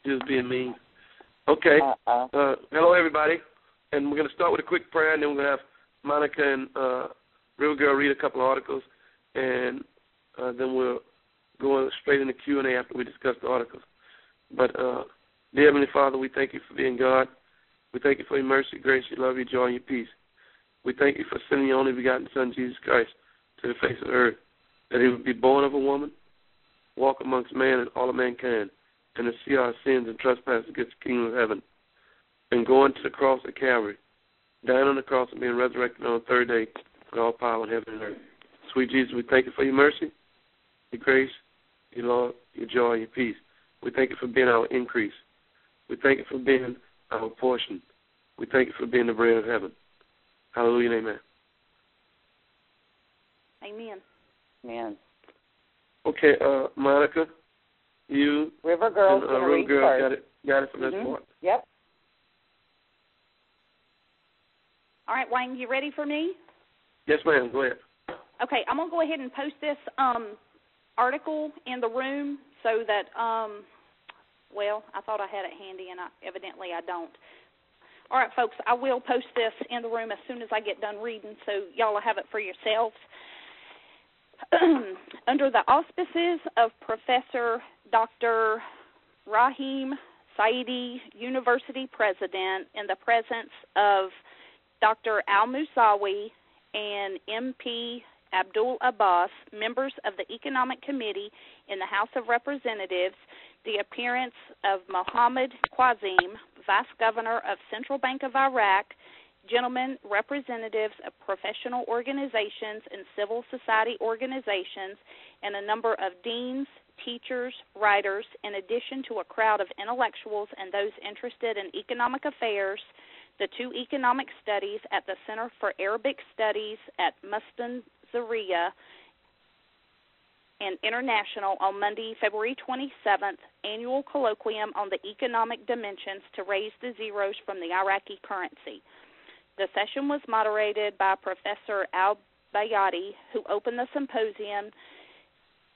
She was being mean. Okay. Hello, everybody. And we're going to start with a quick prayer, and then we're going to have Monica and Real Girl read a couple of articles, and then we'll go straight into Q&A after we discuss the articles. But, dear Heavenly Father, we thank you for being God. We thank you for your mercy, grace, your love, your joy, and your peace. We thank you for sending your only begotten Son, Jesus Christ, to the face of the earth, that he would be born of a woman, walk amongst man and all of mankind, and to see our sins and trespasses against the kingdom of heaven, and going to the cross at Calvary, dying on the cross and being resurrected on the third day with all power in heaven and earth. Sweet Jesus, we thank you for your mercy, your grace, your love, your joy, and your peace. We thank you for being our increase. We thank you for being our portion. We thank you for being the bread of heaven. Hallelujah and amen. Amen. Amen. Okay, Monica, you River Girl's and going to River read Girl first. got it from this point. Yep. All right, Wayne, you ready for me? Yes, ma'am. Go ahead. Okay, I'm going to go ahead and post this article in the room so that, well, I thought I had it handy, and evidently I don't. All right, folks, I will post this in the room as soon as I get done reading, so y'all will have it for yourselves. Under the auspices of Professor Dr. Rahim Saidi, University President, in the presence of Dr. Al-Musawi and MP Abdul Abbas, members of the Economic Committee in the House of Representatives, the appearance of Mohammed Quazim, Vice Governor of Central Bank of Iraq, gentlemen representatives of professional organizations and civil society organizations, and a number of deans, teachers, writers, in addition to a crowd of intellectuals and those interested in economic affairs, the two economic studies at the Center for Arabic Studies at Mustan Zaria and International on Monday, February 27th, annual colloquium on the economic dimensions to raise the zeros from the Iraqi currency. The session was moderated by Professor Al-Bayati, who opened the symposium.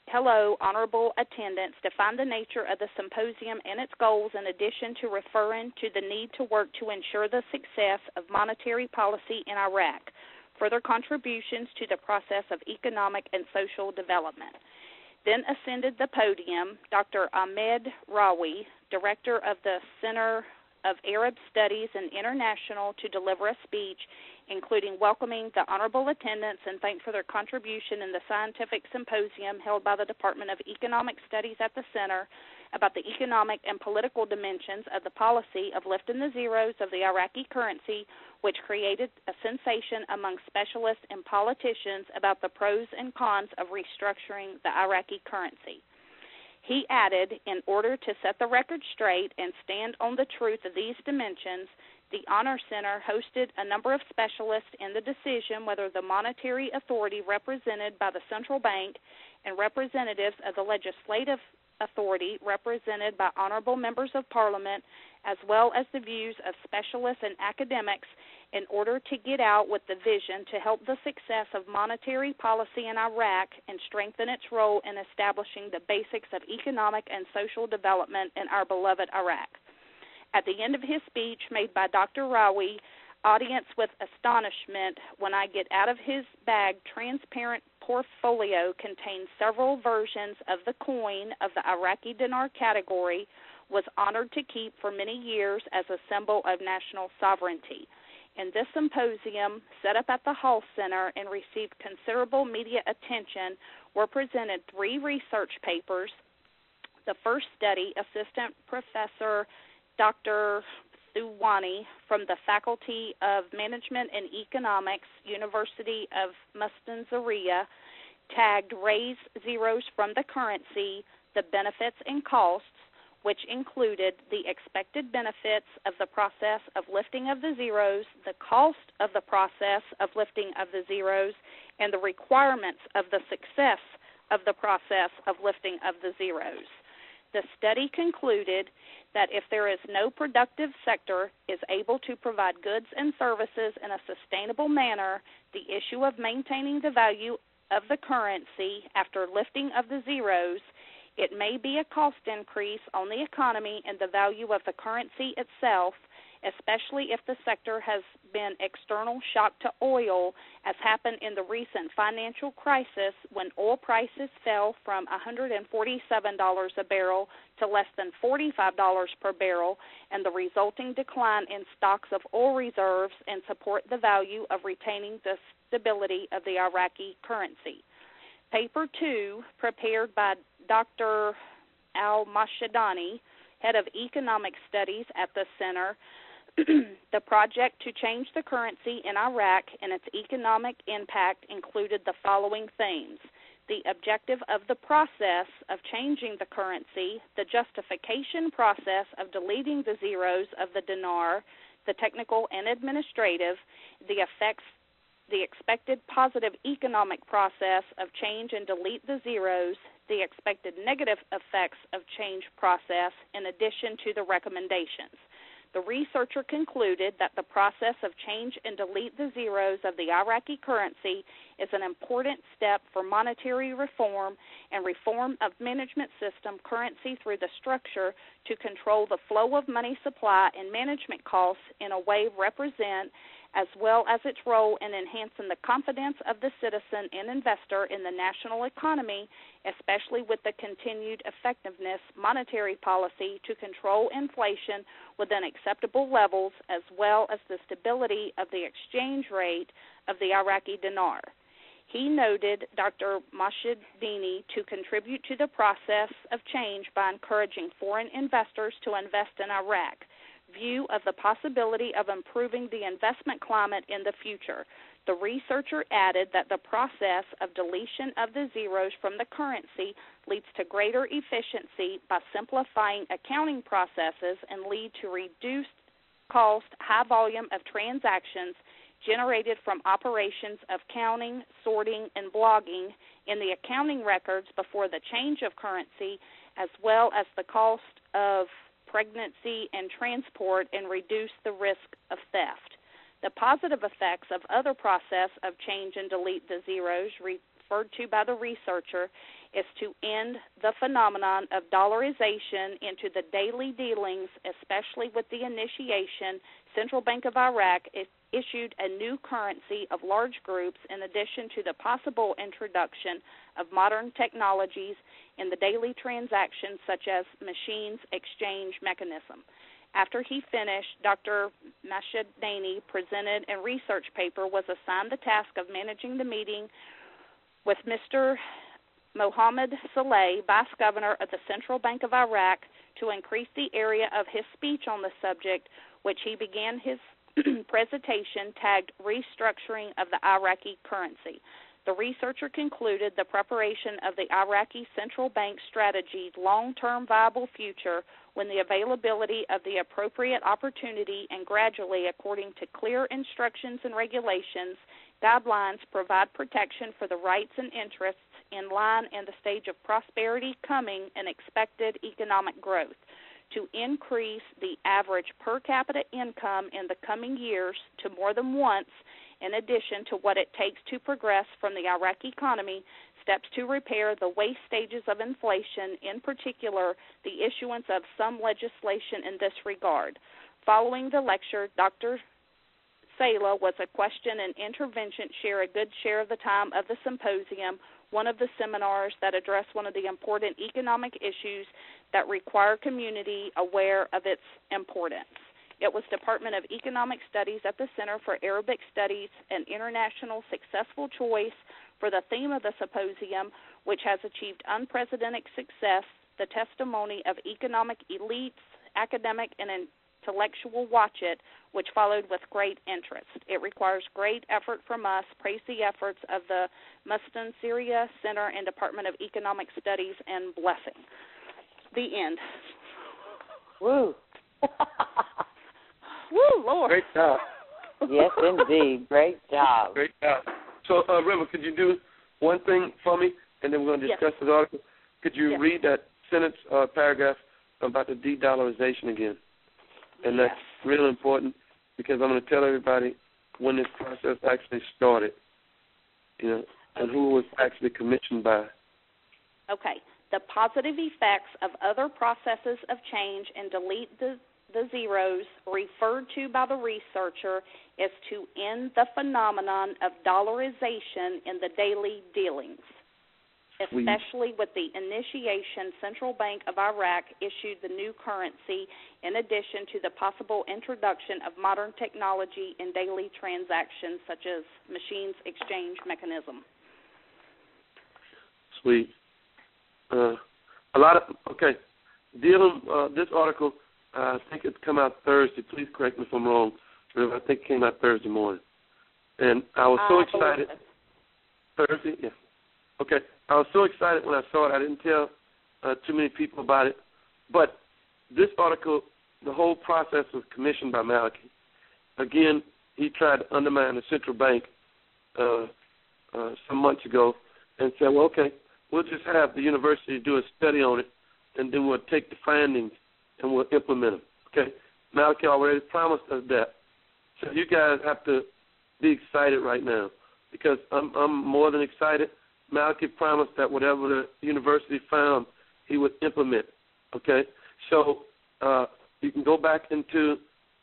Hello, honorable attendants. Define the nature of the symposium and its goals, in addition to referring to the need to work to ensure the success of monetary policy in Iraq. Further contributions to the process of economic and social development. Then ascended the podium Dr. Ahmed Rawi, director of the Center of Arab Studies and International, to deliver a speech, including welcoming the honorable attendants and thank for their contribution in the scientific symposium held by the Department of Economic Studies at the Center about the economic and political dimensions of the policy of lifting the zeros of the Iraqi currency, which created a sensation among specialists and politicians about the pros and cons of restructuring the Iraqi currency. He added, in order to set the record straight and stand on the truth of these dimensions, the Honor Center hosted a number of specialists in the decision whether the monetary authority represented by the central bank and representatives of the legislative authority represented by honorable members of Parliament, as well as the views of specialists and academics, in order to get out with the vision to help the success of monetary policy in Iraq and strengthen its role in establishing the basics of economic and social development in our beloved Iraq. At the end of his speech made by Dr. Rawi, audience with astonishment when I get out of his bag transparent portfolio contains several versions of the coin of the Iraqi dinar category, was honored to keep for many years as a symbol of national sovereignty. In this symposium, set up at the Hall Center and received considerable media attention, were presented 3 research papers. The first study, Assistant Professor Dr. Thuwani from the Faculty of Management and Economics, University of Mustan Zaria, tagged Raise Zeros from the Currency, the Benefits and Costs, which included the expected benefits of the process of lifting of the zeros, the cost of the process of lifting of the zeros, and the requirements of the success of the process of lifting of the zeros. The study concluded that if there is no productive sector is able to provide goods and services in a sustainable manner, the issue of maintaining the value of the currency after lifting of the zeros It may be a cost increase on the economy and the value of the currency itself, especially if the sector has been external shock to oil, as happened in the recent financial crisis when oil prices fell from $147 a barrel to less than $45 per barrel, and the resulting decline in stocks of oil reserves and support the value of retaining the stability of the Iraqi currency. Paper 2, prepared by Dr. Al-Mashadani, head of economic studies at the center, the project to change the currency in Iraq and its economic impact included the following themes: the objective of the process of changing the currency, the justification process of deleting the zeros of the dinar, the technical and administrative, the expected positive economic process of change and delete the zeros, the expected negative effects of change process, in addition to the recommendations. The researcher concluded that the process of change and delete the zeros of the Iraqi currency is an important step for monetary reform and reform of management system currency through the structure to control the flow of money supply and management costs in a way represent, as well as its role in enhancing the confidence of the citizen and investor in the national economy, especially with the continued effectiveness monetary policy to control inflation within acceptable levels, as well as the stability of the exchange rate of the Iraqi dinar. He noted Dr. Mashadini to contribute to the process of change by encouraging foreign investors to invest in Iraq. View of the possibility of improving the investment climate in the future. The researcher added that the process of deletion of the zeros from the currency leads to greater efficiency by simplifying accounting processes and lead to reduced cost, high volume of transactions generated from operations of counting, sorting, and blogging in the accounting records before the change of currency, as well as the cost of pregnancy and transport, and reduce the risk of theft. The positive effects of other process of change and delete the zeros referred to by the researcher is to end the phenomenon of dollarization into the daily dealings, especially with the initiation. Central Bank of Iraq issued a new currency of large groups in addition to the possible introduction of modern technologies in the daily transactions such as machines exchange mechanism. After he finished, Dr. Mashadani presented a research paper, was assigned the task of managing the meeting with Mr. Mohammed Saleh, Vice Governor of the Central Bank of Iraq, to increase the area of his speech on the subject, which he began his presentation tagged Restructuring of the Iraqi Currency. The researcher concluded the preparation of the Iraqi Central Bank strategy's long-term viable future when the availability of the appropriate opportunity and gradually, according to clear instructions and regulations, guidelines provide protection for the rights and interests in line in the stage of prosperity coming and expected economic growth, to increase the average per capita income in the coming years to more than once, in addition to what it takes to progress from the Iraqi economy, steps to repair the waste stages of inflation, in particular the issuance of some legislation in this regard. Following the lecture, Dr. Sala was a question and intervention share a good share of the time of the symposium, one of the seminars that address one of the important economic issues that require community aware of its importance. It was Department of Economic Studies at the Center for Arabic Studies, an international successful choice for the theme of the symposium, which has achieved unprecedented success, the testimony of economic elites, academic and intellectual watch it, which followed with great interest. It requires great effort from us. Praise the efforts of the Mustan Syria Center and Department of Economic Studies, and blessing. The end. Woo. Woo, Lord. Great job. Yes, indeed. Great job. Great job. So, River, could you do one thing for me, and then we're going to discuss this article? Could you read that sentence, paragraph about the de-dollarization again? And that's real important because I'm going to tell everybody when this process actually started, and who it was actually commissioned by. Okay. the positive effects of other processes of change and delete the zeros referred to by the researcher is to end the phenomenon of dollarization in the daily dealings, especially with the initiation Central Bank of Iraq issued the new currency in addition to the possible introduction of modern technology in daily transactions such as machines exchange mechanism. Sweet. This article, I think it's come out Thursday. Please correct me if I'm wrong. I think it came out Thursday morning. And I was so excited. Thursday? Yeah. Okay. I was so excited when I saw it. I didn't tell too many people about it. But this article, the whole process was commissioned by Maliki. Again, he tried to undermine the central bank some months ago and said, well, okay, we'll just have the university do a study on it, and then we'll take the findings and we'll implement them. Okay? Maliki already promised us that. So you guys have to be excited right now because I'm more than excited. Maliki promised that whatever the university found, he would implement. Okay? So you can go back into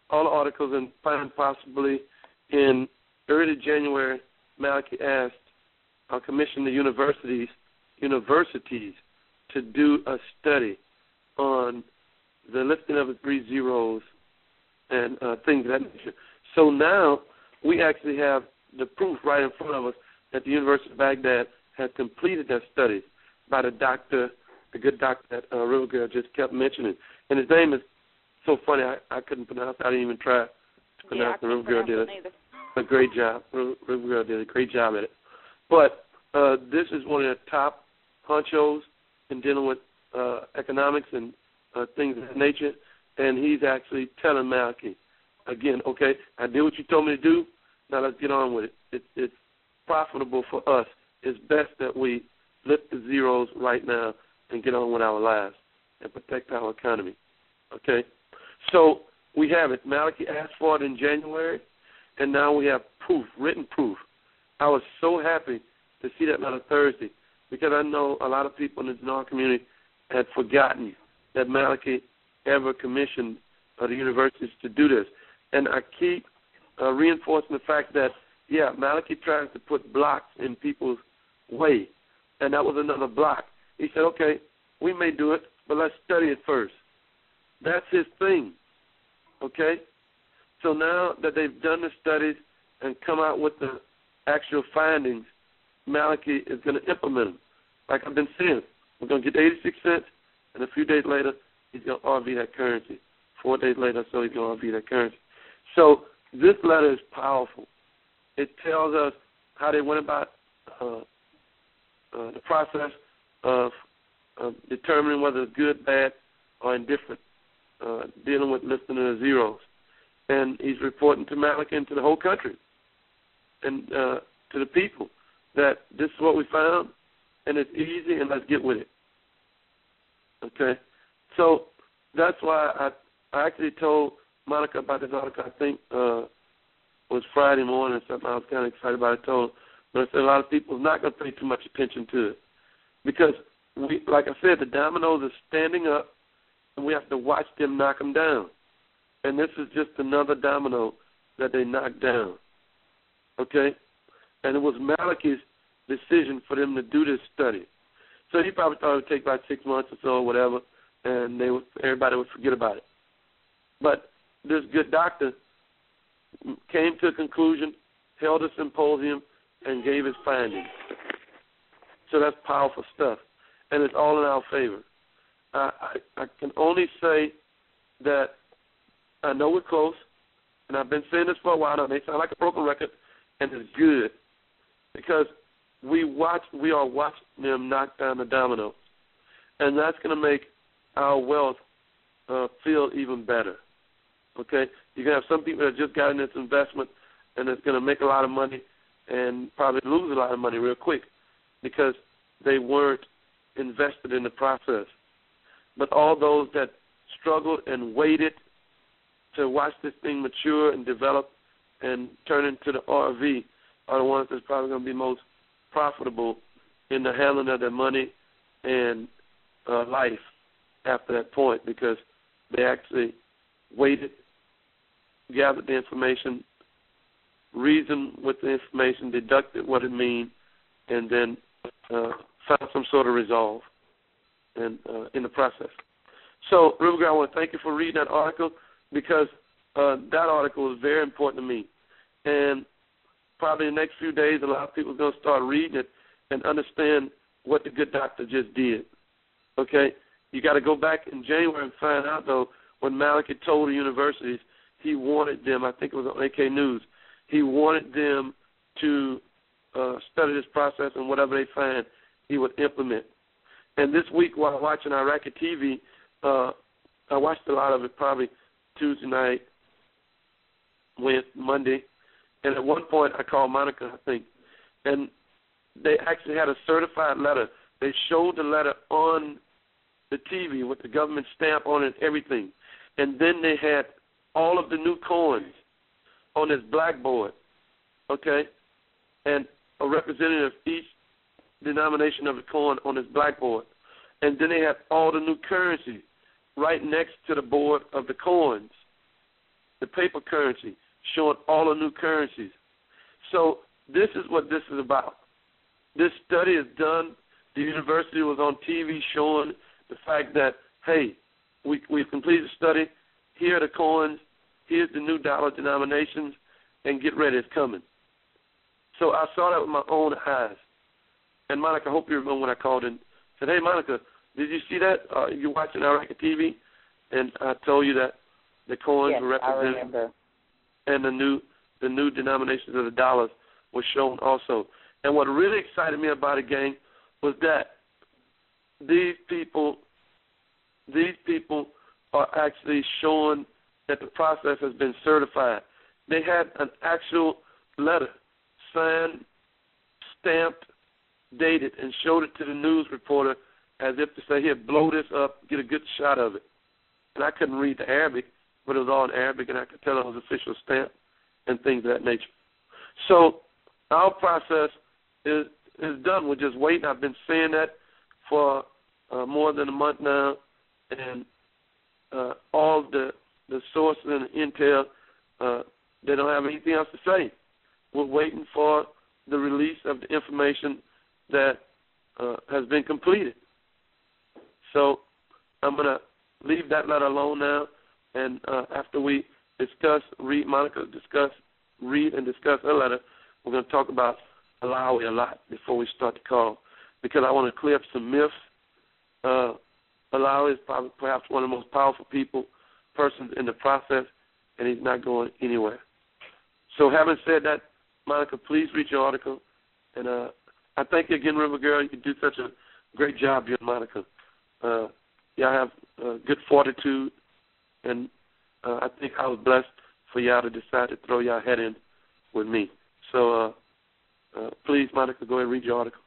all the articles and find possibly in early January, Maliki asked, commissioned the universities to do a study on the lifting of the 3 zeros and things of that nature. So now we actually have the proof right in front of us that the University of Baghdad has completed their studies by the good doctor that River Girl just kept mentioning. And his name is so funny, I couldn't pronounce it. I didn't even try to pronounce it. River Girl did a great job. River Girl did a great job at it. But this is one of the top honchos in dealing with economics and things of that nature, and he's actually telling Maliki, again, okay, I did what you told me to do, now let's get on with it. It's profitable for us. It's best that we lift the zeros right now and get on with our lives and protect our economy, okay? So we have it. Maliki asked for it in January, and now we have proof, written proof. I was so happy to see that on Thursday because I know a lot of people in the Dinar community had forgotten that Maliki ever commissioned the universities to do this. And I keep reinforcing the fact that, yeah, Maliki tries to put blocks in people's way, and that was another block. He said, okay, we may do it, but let's study it first. That's his thing, okay? So now that they've done the studies and come out with the actual findings, Maliki is going to implement them. Like I've been saying, we're going to get 86 cents, and a few days later, he's going to RV that currency. 4 days later, so he's going to RV that currency. So this letter is powerful. It tells us how they went about the process of determining whether it's good, bad, or indifferent, dealing with lifting the zeros. And he's reporting to Maliki and to the whole country and to the people that this is what we found, and it's easy, and let's get with it. Okay? So that's why I actually told Monica about this article, I think was Friday morning or something. I was kind of excited about it. I told her, but I said a lot of people are not going to pay too much attention to it because, like I said, the dominoes are standing up, and we have to watch them knock them down. And this is just another domino that they knocked down. Okay? And it was Maliki's decision for them to do this study. So he probably thought it would take about 6 months or so or whatever, and everybody would forget about it. But this good doctor came to a conclusion, held a symposium, and gave his findings. So that's powerful stuff, and it's all in our favor. I can only say that I know we're close, and I've been saying this for a while now. They sound like a broken record, and it's good because we are watching them knock down the dominoes, and that's going to make our wealth feel even better. Okay, you're going to have some people that just got in this investment, and it's going to make a lot of money and probably lose a lot of money real quick because they weren't invested in the process. But all those that struggled and waited to watch this thing mature and develop and turn into the RV are the ones that's probably going to be most profitable in the handling of their money and life after that point, because they actually waited, gathered the information, reasoned with the information, deducted what it means, and then found some sort of resolve in the process. So, River Girl, I want to thank you for reading that article, because that article is very important to me. And probably in the next few days, a lot of people are going to start reading it and understand what the good doctor just did. Okay? You got to go back in January and find out, though, when Malik had told the universities he wanted them, I think it was on AK News, he wanted them to study this process, and whatever they find, he would implement. And this week, while watching Iraqi TV, I watched a lot of it probably Tuesday night, Monday, and at one point I called Monica, I think, and they actually had a certified letter. They showed the letter on the TV with the government stamp on it and everything. And then they had all of the new coins on this blackboard, okay, and a representative of each denomination of the coin on this blackboard. And then they had all the new currency right next to the board of the coins, the paper currency, showing all the new currencies. So this is what this is about. This study is done. The university was on TV showing the fact that, hey, we've completed the study. Here are the coins. Here's the new dollar denominations, and get ready, it's coming. So I saw that with my own eyes. And, Monica, I hope you remember when I called in. I said, hey, Monica, did you see that? You're watching Iraqi TV? And I told you that the coins were represented. I remember. And the new denominations of the dollars were shown also. And what really excited me about it, gang, was that these people are actually showing that the process has been certified. They had an actual letter signed, stamped, dated, and showed it to the news reporter as if to say, here, blow this up, get a good shot of it. And I couldn't read the Arabic, but it was all in Arabic, and I could tell it was official stamp and things of that nature. So our process is done. We're just waiting. I've been saying that for more than a month now, and all the sources and the intel, they don't have anything else to say. We're waiting for the release of the information that has been completed. So I'm going to leave that letter alone now, and after we read and discuss her letter, we're going to talk about Alawi a lot before we start the call, because I want to clear up some myths. Alawi is perhaps one of the most powerful persons in the process, and he's not going anywhere. So having said that, Monica, please read your article. And I thank you again, River Girl. You do such a great job, you and Monica. Y'all have good fortitude, and I think I was blessed for y'all to decide to throw y'all head in with me. So please, Monica, go ahead and read your article.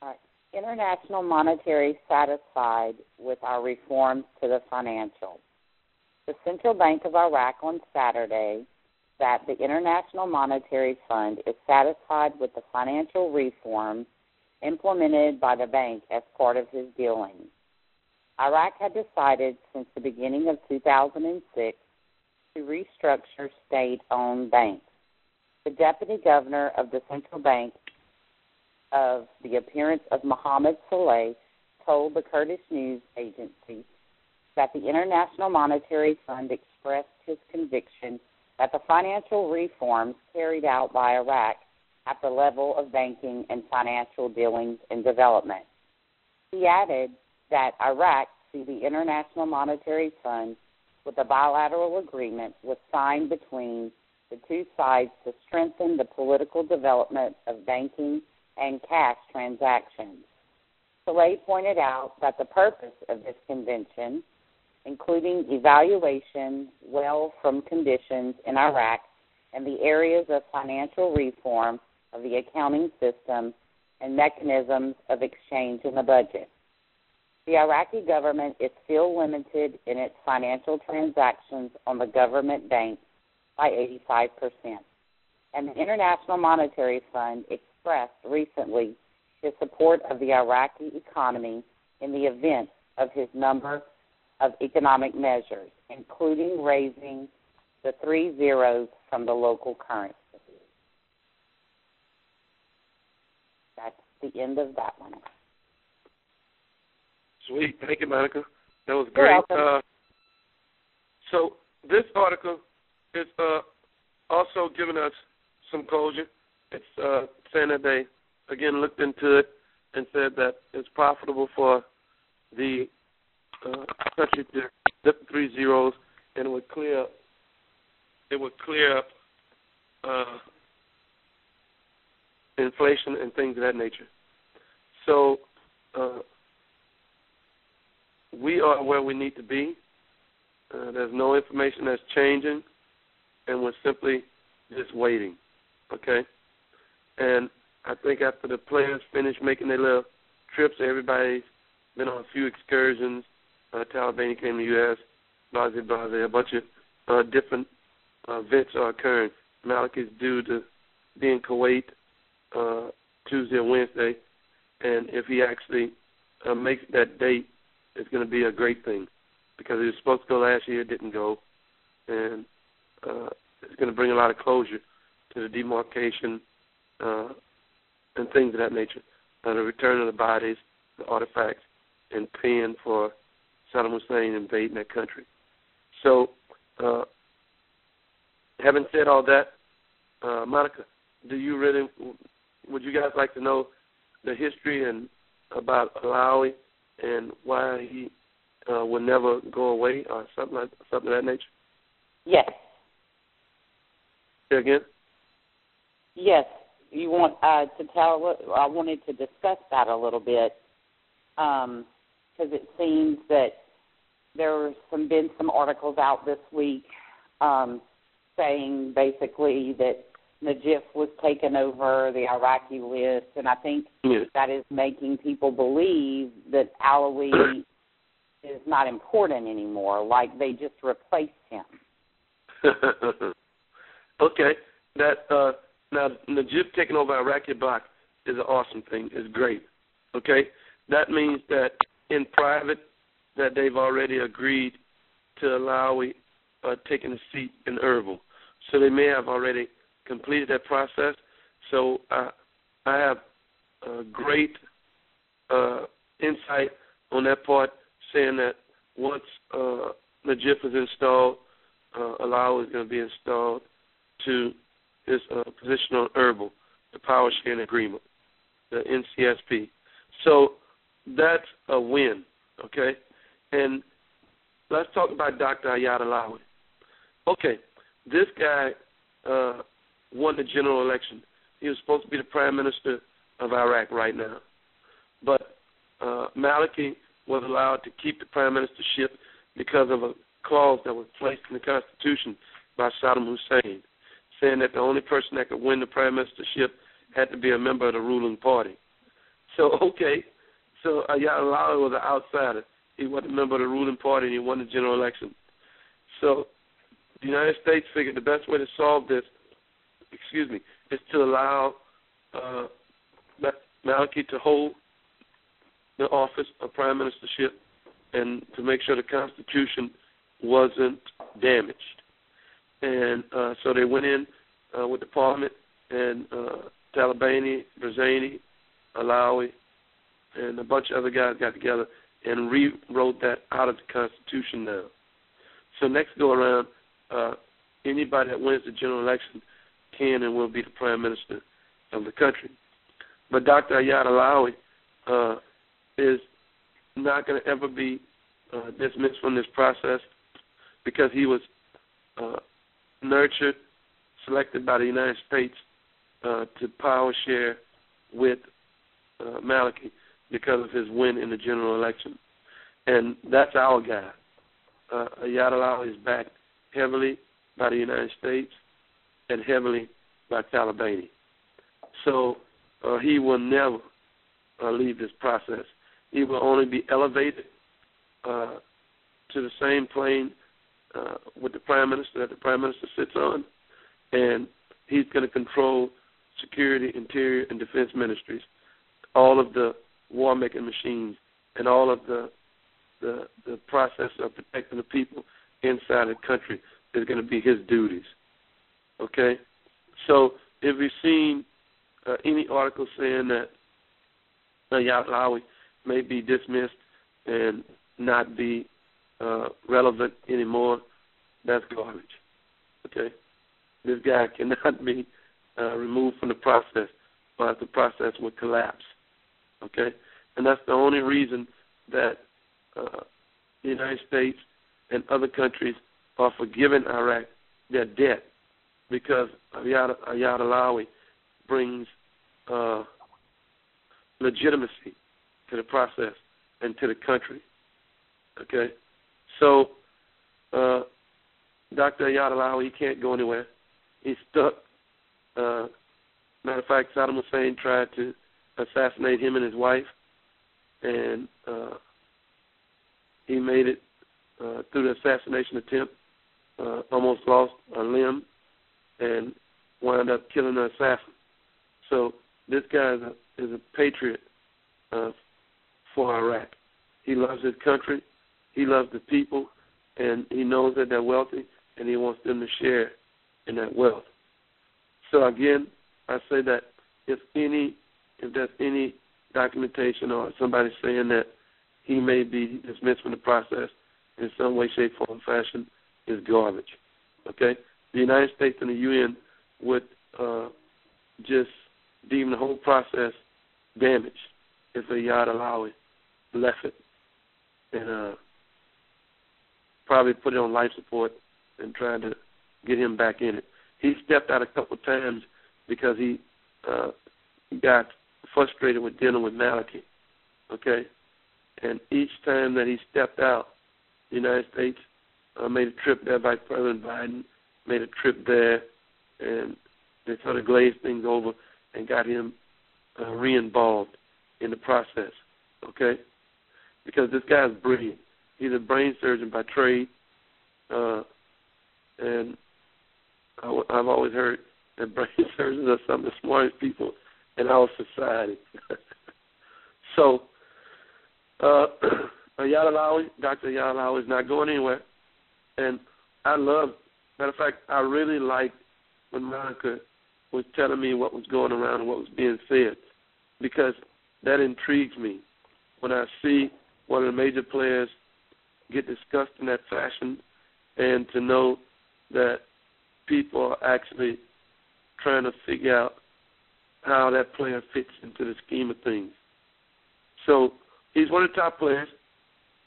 All right. International Monetary satisfied with our reforms to the financial. The Central Bank of Iraq on Saturday that the International Monetary Fund is satisfied with the financial reforms implemented by the bank as part of his dealings. Iraq had decided since the beginning of 2006 to restructure state-owned banks. The deputy governor of the central bank of the appearance of Mohammed Saleh told the Kurdish news agency that the International Monetary Fund expressed his conviction that the financial reforms carried out by Iraq at the level of banking and financial dealings and development. He added that Iraq, through the International Monetary Fund, with a bilateral agreement was signed between the two sides to strengthen the political development of banking and cash transactions. Saleh pointed out that the purpose of this convention, including evaluation well from conditions in Iraq and the areas of financial reform of the accounting system and mechanisms of exchange in the budget. The Iraqi government is still limited in its financial transactions on the government banks by 85%. And the International Monetary Fund expressed recently his support of the Iraqi economy in the event of his number of economic measures, including raising the 3 zeros from the local currency. That's the end of that one. Sweet. Thank you, Monica. That was great. So this article is also giving us some closure. It's saying that they, again, looked into it and said that it's profitable for the country to dip 3 zeros, and it would clear up inflation and things of that nature. So we are where we need to be. There's no information that's changing, and we're simply just waiting, okay? And I think after the players finish making their little trips, everybody's been on a few excursions. Taliban came to the U.S., a bunch of different events are occurring. Malik is due to be in Kuwait Tuesday or Wednesday, and if he actually makes that date, it's going to be a great thing because he was supposed to go last year, didn't go, and it's going to bring a lot of closure to the demarcation and things of that nature, the return of the bodies, the artifacts, and paying for Saddam Hussein invading that country. So, having said all that, Monica, would you guys like to know the history and about Alawi and why he will never go away or something of that nature? Yes. Say again? Yes. You want to tell? I wanted to discuss that a little bit because it seems that there have been some articles out this week saying basically that Najib was taken over the Iraqi list, and I think that is making people believe that Alawi is not important anymore, like they just replaced him. Okay. That now Najib taking over Iraqi bloc is an awesome thing. It's great. Okay? That means that in private that they've already agreed to Alawi taking a seat in Erbil. So they may have already completed that process. So I have great insight on that part, saying that once Najib is installed, Alawi is going to be installed to his position on Erbil, the power sharing agreement, the NCSP. So that's a win, okay? And let's talk about Dr. Ayad Alawi. Okay, this guy won the general election. He was supposed to be the prime minister of Iraq right now. But Maliki was allowed to keep the prime ministership because of a clause that was placed in the Constitution by Saddam Hussein, saying that the only person that could win the prime ministership had to be a member of the ruling party. So, okay, so Ayad Alawi was an outsider. He wasn't a member of the ruling party, and he won the general election. So the United States figured the best way to solve this, is to allow Maliki to hold the office of prime ministership and to make sure the Constitution wasn't damaged. And so they went in with the parliament, and Talabani, Barzani, Alawi, and a bunch of other guys got together and rewrote that out of the Constitution now. So next go around, anybody that wins the general election can and will be the prime minister of the country. But Dr. Ayad Alawi is not going to ever be dismissed from this process because he was nurtured, selected by the United States to power share with Maliki because of his win in the general election. And that's our guy. Ayad Alawi is backed heavily by the United States and heavily by Talabani. So he will never leave this process. He will only be elevated to the same plane with the prime minister that the prime minister sits on, and he's going to control security, interior, and defense ministries, all of the war-making machines and all of the process of protecting the people inside the country is going to be his duties. Okay? So if we've seen any article saying that Ayad Alawi may be dismissed and not be relevant anymore, that's garbage. Okay? This guy cannot be removed from the process, or the process would collapse. Okay? And that's the only reason that the United States and other countries are forgiving Iraq their debt, because Ayad Alawi brings legitimacy to the process and to the country. Okay? So Dr. Ayad Alawi, he can't go anywhere. He's stuck. Matter of fact, Saddam Hussein tried to assassinate him and his wife, and he made it through the assassination attempt, almost lost a limb, and wound up killing the assassin. So this guy is a patriot for Iraq. He loves his country, he loves the people, and he knows that they're wealthy, and he wants them to share in that wealth. So again, I say that if there's any documentation or somebody saying that he may be dismissed from the process in some way, shape, form, fashion, is garbage. Okay? The United States and the UN would just deem the whole process damaged if Ayad Alawi left it and probably put it on life support and try to get him back in it. He stepped out a couple of times because he got frustrated with dealing with Maliki, okay? And each time that he stepped out, the United States made a trip there. Vice President Biden made a trip there, and they sort of glazed things over and got him re-involved in the process, okay? Because this guy is brilliant. He's a brain surgeon by trade, and I've always heard that brain surgeons are some of the smartest people in our society. So, Ayad Alawi, Dr. Ayad Alawi is not going anywhere. And matter of fact, I really liked when Monica was telling me what was going around and what was being said, because that intrigues me. When I see one of the major players get discussed in that fashion, and to know that people are actually trying to figure out how that player fits into the scheme of things. So he's one of the top players.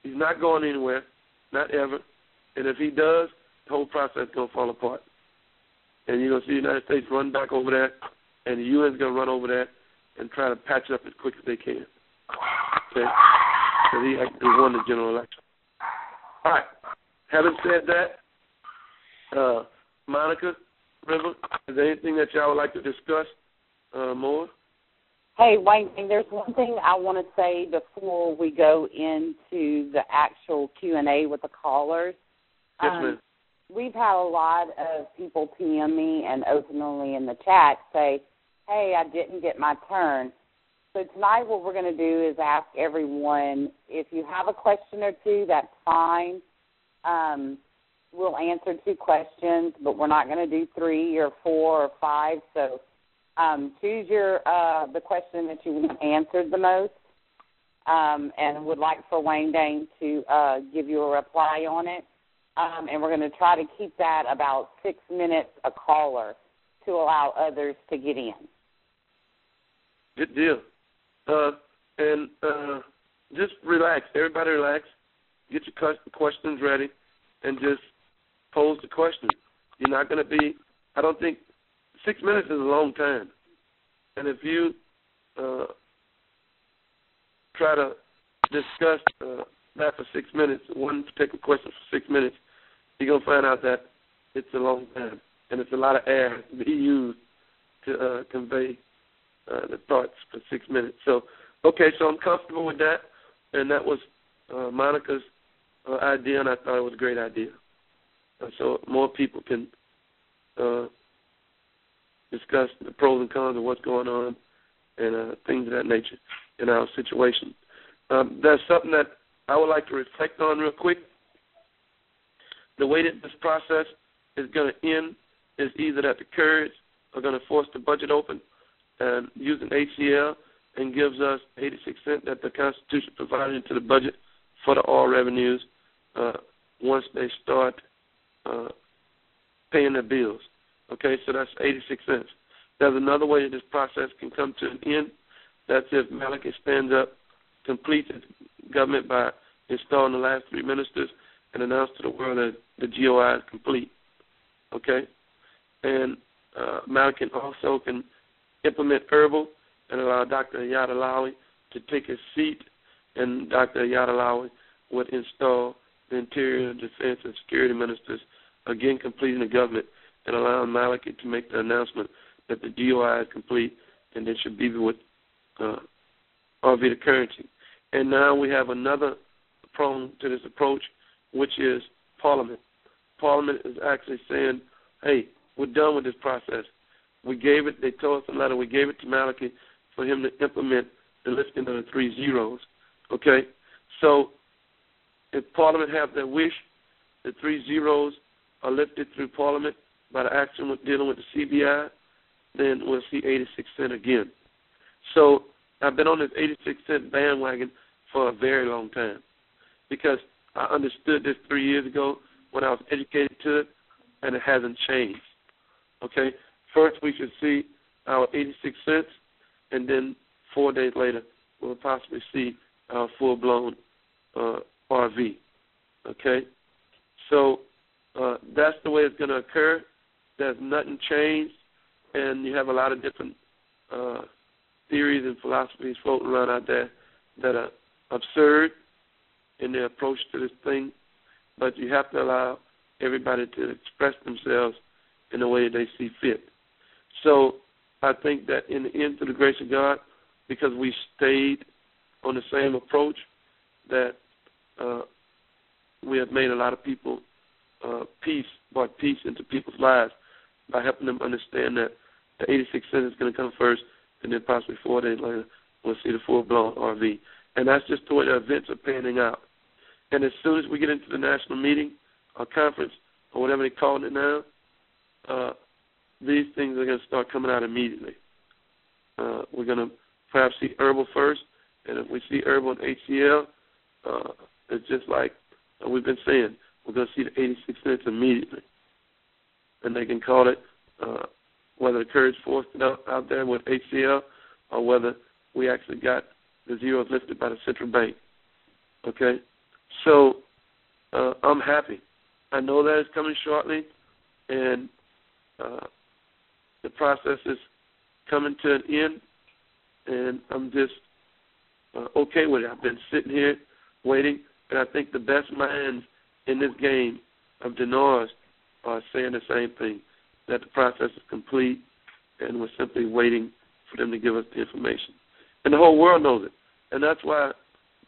He's not going anywhere, not ever. And if he does, the whole process is going to fall apart. And you're going to see the United States run back over there, and the UN is going to run over there and try to patch up as quick as they can. Okay? So he actually won the general election. All right. Having said that, Monica, River, is there anything that y'all would like to discuss more? Hey, Wayne, there's one thing I want to say before we go into the actual Q&A with the callers. Yes, ma'am. We've had a lot of people PM me and openly in the chat say, hey, I didn't get my turn. So tonight what we're going to do is ask everyone, if you have a question or two, that's fine. We'll answer 2 questions, but we're not going to do 3 or 4 or 5. So choose the question that you want answered the most, and would like for Wayne Dane to give you a reply on it. And we're going to try to keep that about 6 minutes a caller to allow others to get in. Good deal. And just relax. Everybody relax. Get your questions ready and just pose the question. You're not going to be, I don't think, 6 minutes is a long time. And if you try to discuss that for 6 minutes, one particular question for 6 minutes, you're going to find out that it's a long time. And it's a lot of air to be used to convey the thoughts for 6 minutes. So, okay, so I'm comfortable with that. And that was Monica's idea, and I thought it was a great idea. So more people can discuss the pros and cons of what's going on and things of that nature in our situation. There's something that I would like to reflect on real quick. The way that this process is going to end is either that the Kurds are going to force the budget open and using HCL and gives us 86 cents that the Constitution provided into the budget for the oil revenues once they start paying their bills. Okay, so that's 86 cents. There's another way that this process can come to an end. That's if Maliki stands up, completes its government by installing the last 3 ministers and announce to the world that the GOI is complete. Okay? And Maliki also can implement Herbal and allow Dr. Ayad Alawi to take his seat, and Dr. Ayad Alawi would install the Interior, Defense, and Security ministers, again completing the government and allowing Maliki to make the announcement that the GOI is complete and they should be with RV the currency. And now we have another prong to this approach, which is Parliament. Parliament is actually saying, hey, we're done with this process. We gave it, they told us in a letter, we gave it to Maliki for him to implement the lifting of the 3 zeros. Okay? So if Parliament have their wish, the 3 zeros are lifted through Parliament by the action with dealing with the CBI, then we'll see 86 cents again. So I've been on this 86 cent bandwagon for a very long time because I understood this 3 years ago when I was educated to it, and it hasn't changed. Okay? First, we should see our 86 cents, and then 4 days later, we'll possibly see our full-blown RV. Okay? So that's the way it's going to occur. There's nothing changed, and you have a lot of different theories and philosophies floating around out there that are absurd in their approach to this thing, but you have to allow everybody to express themselves in the way they see fit. So I think that in the end, through the grace of God, because we stayed on the same approach, that we have made a lot of people brought peace into people's lives by helping them understand that the 86 cents is going to come first, and then possibly 4 days later, we'll see the full-blown RV. And that's just the way the events are panning out. And as soon as we get into the national meeting or conference or whatever they call it now, these things are going to start coming out immediately. We're going to perhaps see Herbal first, and if we see Herbal and HCL, it's just like we've been saying, we're going to see the 86 cents immediately. And they can call it whether the Kurds forced it out there with HCL or whether we actually got the zeros lifted by the central bank. Okay? So I'm happy. I know that it's coming shortly, and the process is coming to an end, and I'm just okay with it. I've been sitting here waiting, and I think the best minds in this game of dinars are saying the same thing, that the process is complete, and we're simply waiting for them to give us the information. And the whole world knows it, and that's why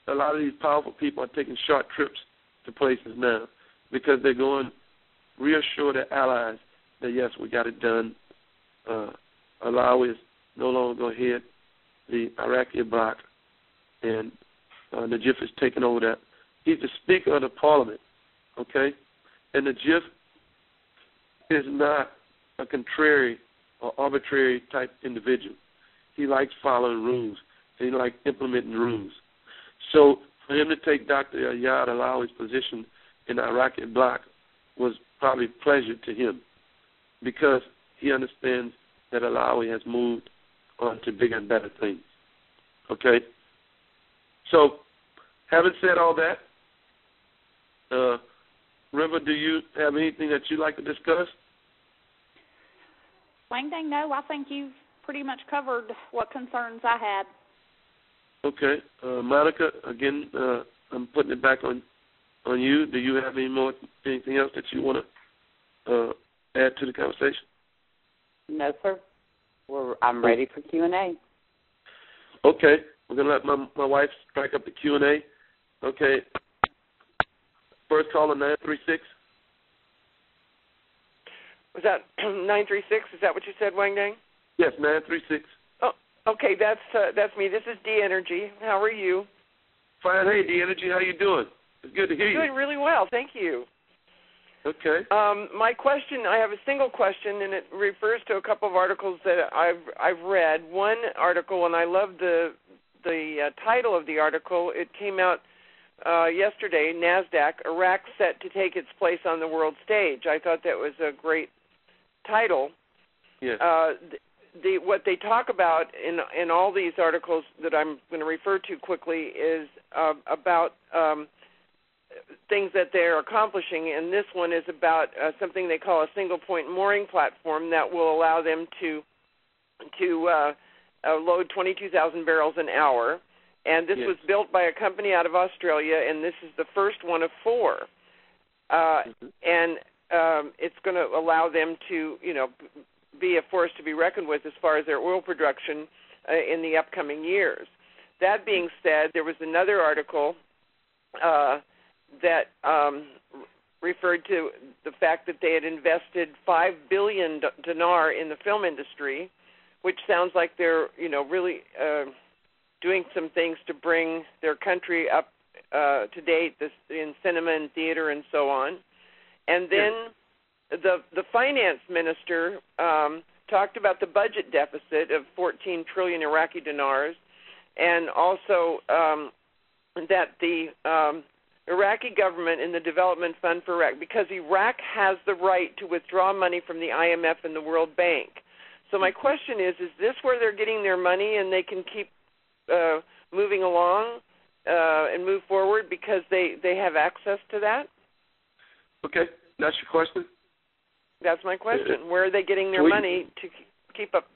a lot of these powerful people are taking short trips to places now, because they're going to reassure their allies that, yes, we got it done. Alawi is no longer going to head the Iraqi bloc, and Najib is taking over that. He's the Speaker of the Parliament, okay? And Najib is not a contrary or arbitrary type individual. He likes following rules, and he likes implementing rules. So for him to take Dr. Ayad Alawi's position in the Iraqi bloc was probably a pleasure to him because he understands that Alawi has moved on to bigger and better things. Okay? So, having said all that, River, do you have anything that you'd like to discuss? Wang Dang, no, I think you've pretty much covered what concerns I had. Okay. Monica, again, I'm putting it back on you. Do you have anything else that you want to add to the conversation? No, sir. I'm ready for Q&A. Okay. We're going to let my wife strike up the Q&A. Okay. First caller, 936. Was that 936? Is that what you said, Wang Dang? Yes, 936. Oh, okay. That's me. This is D Energy. How are you? Fine. Hey, D-Energy, how you doing? It's good to hear you. Doing really well, thank you. Okay. My question, I have a single question, and it refers to a couple of articles that I've read. One article, and I love the title of the article. It came out yesterday, NASDAQ, Iraq set to take its place on the world stage. I thought that was a great title. Yes. What they talk about in all these articles that I'm going to refer to quickly is about things that they're accomplishing, and this one is about something they call a single-point mooring platform that will allow them to load 22,000 barrels an hour. And this was built by a company out of Australia, and this is the first one of 4. And it's going to allow them to, be a force to be reckoned with as far as their oil production in the upcoming years. That being said, there was another article that referred to the fact that they had invested 5 billion dinar in the film industry, which sounds like they're, really doing some things to bring their country up to date in cinema and theater and so on. And then the finance minister talked about the budget deficit of 14 trillion Iraqi dinars, and also that the Iraqi government and the Development Fund for Iraq, because Iraq has the right to withdraw money from the IMF and the World Bank. So my question is this where they're getting their money and they can keep moving along and move forward because they have access to that? Okay, that's your question? That's my question. Where are they getting their money to keep up?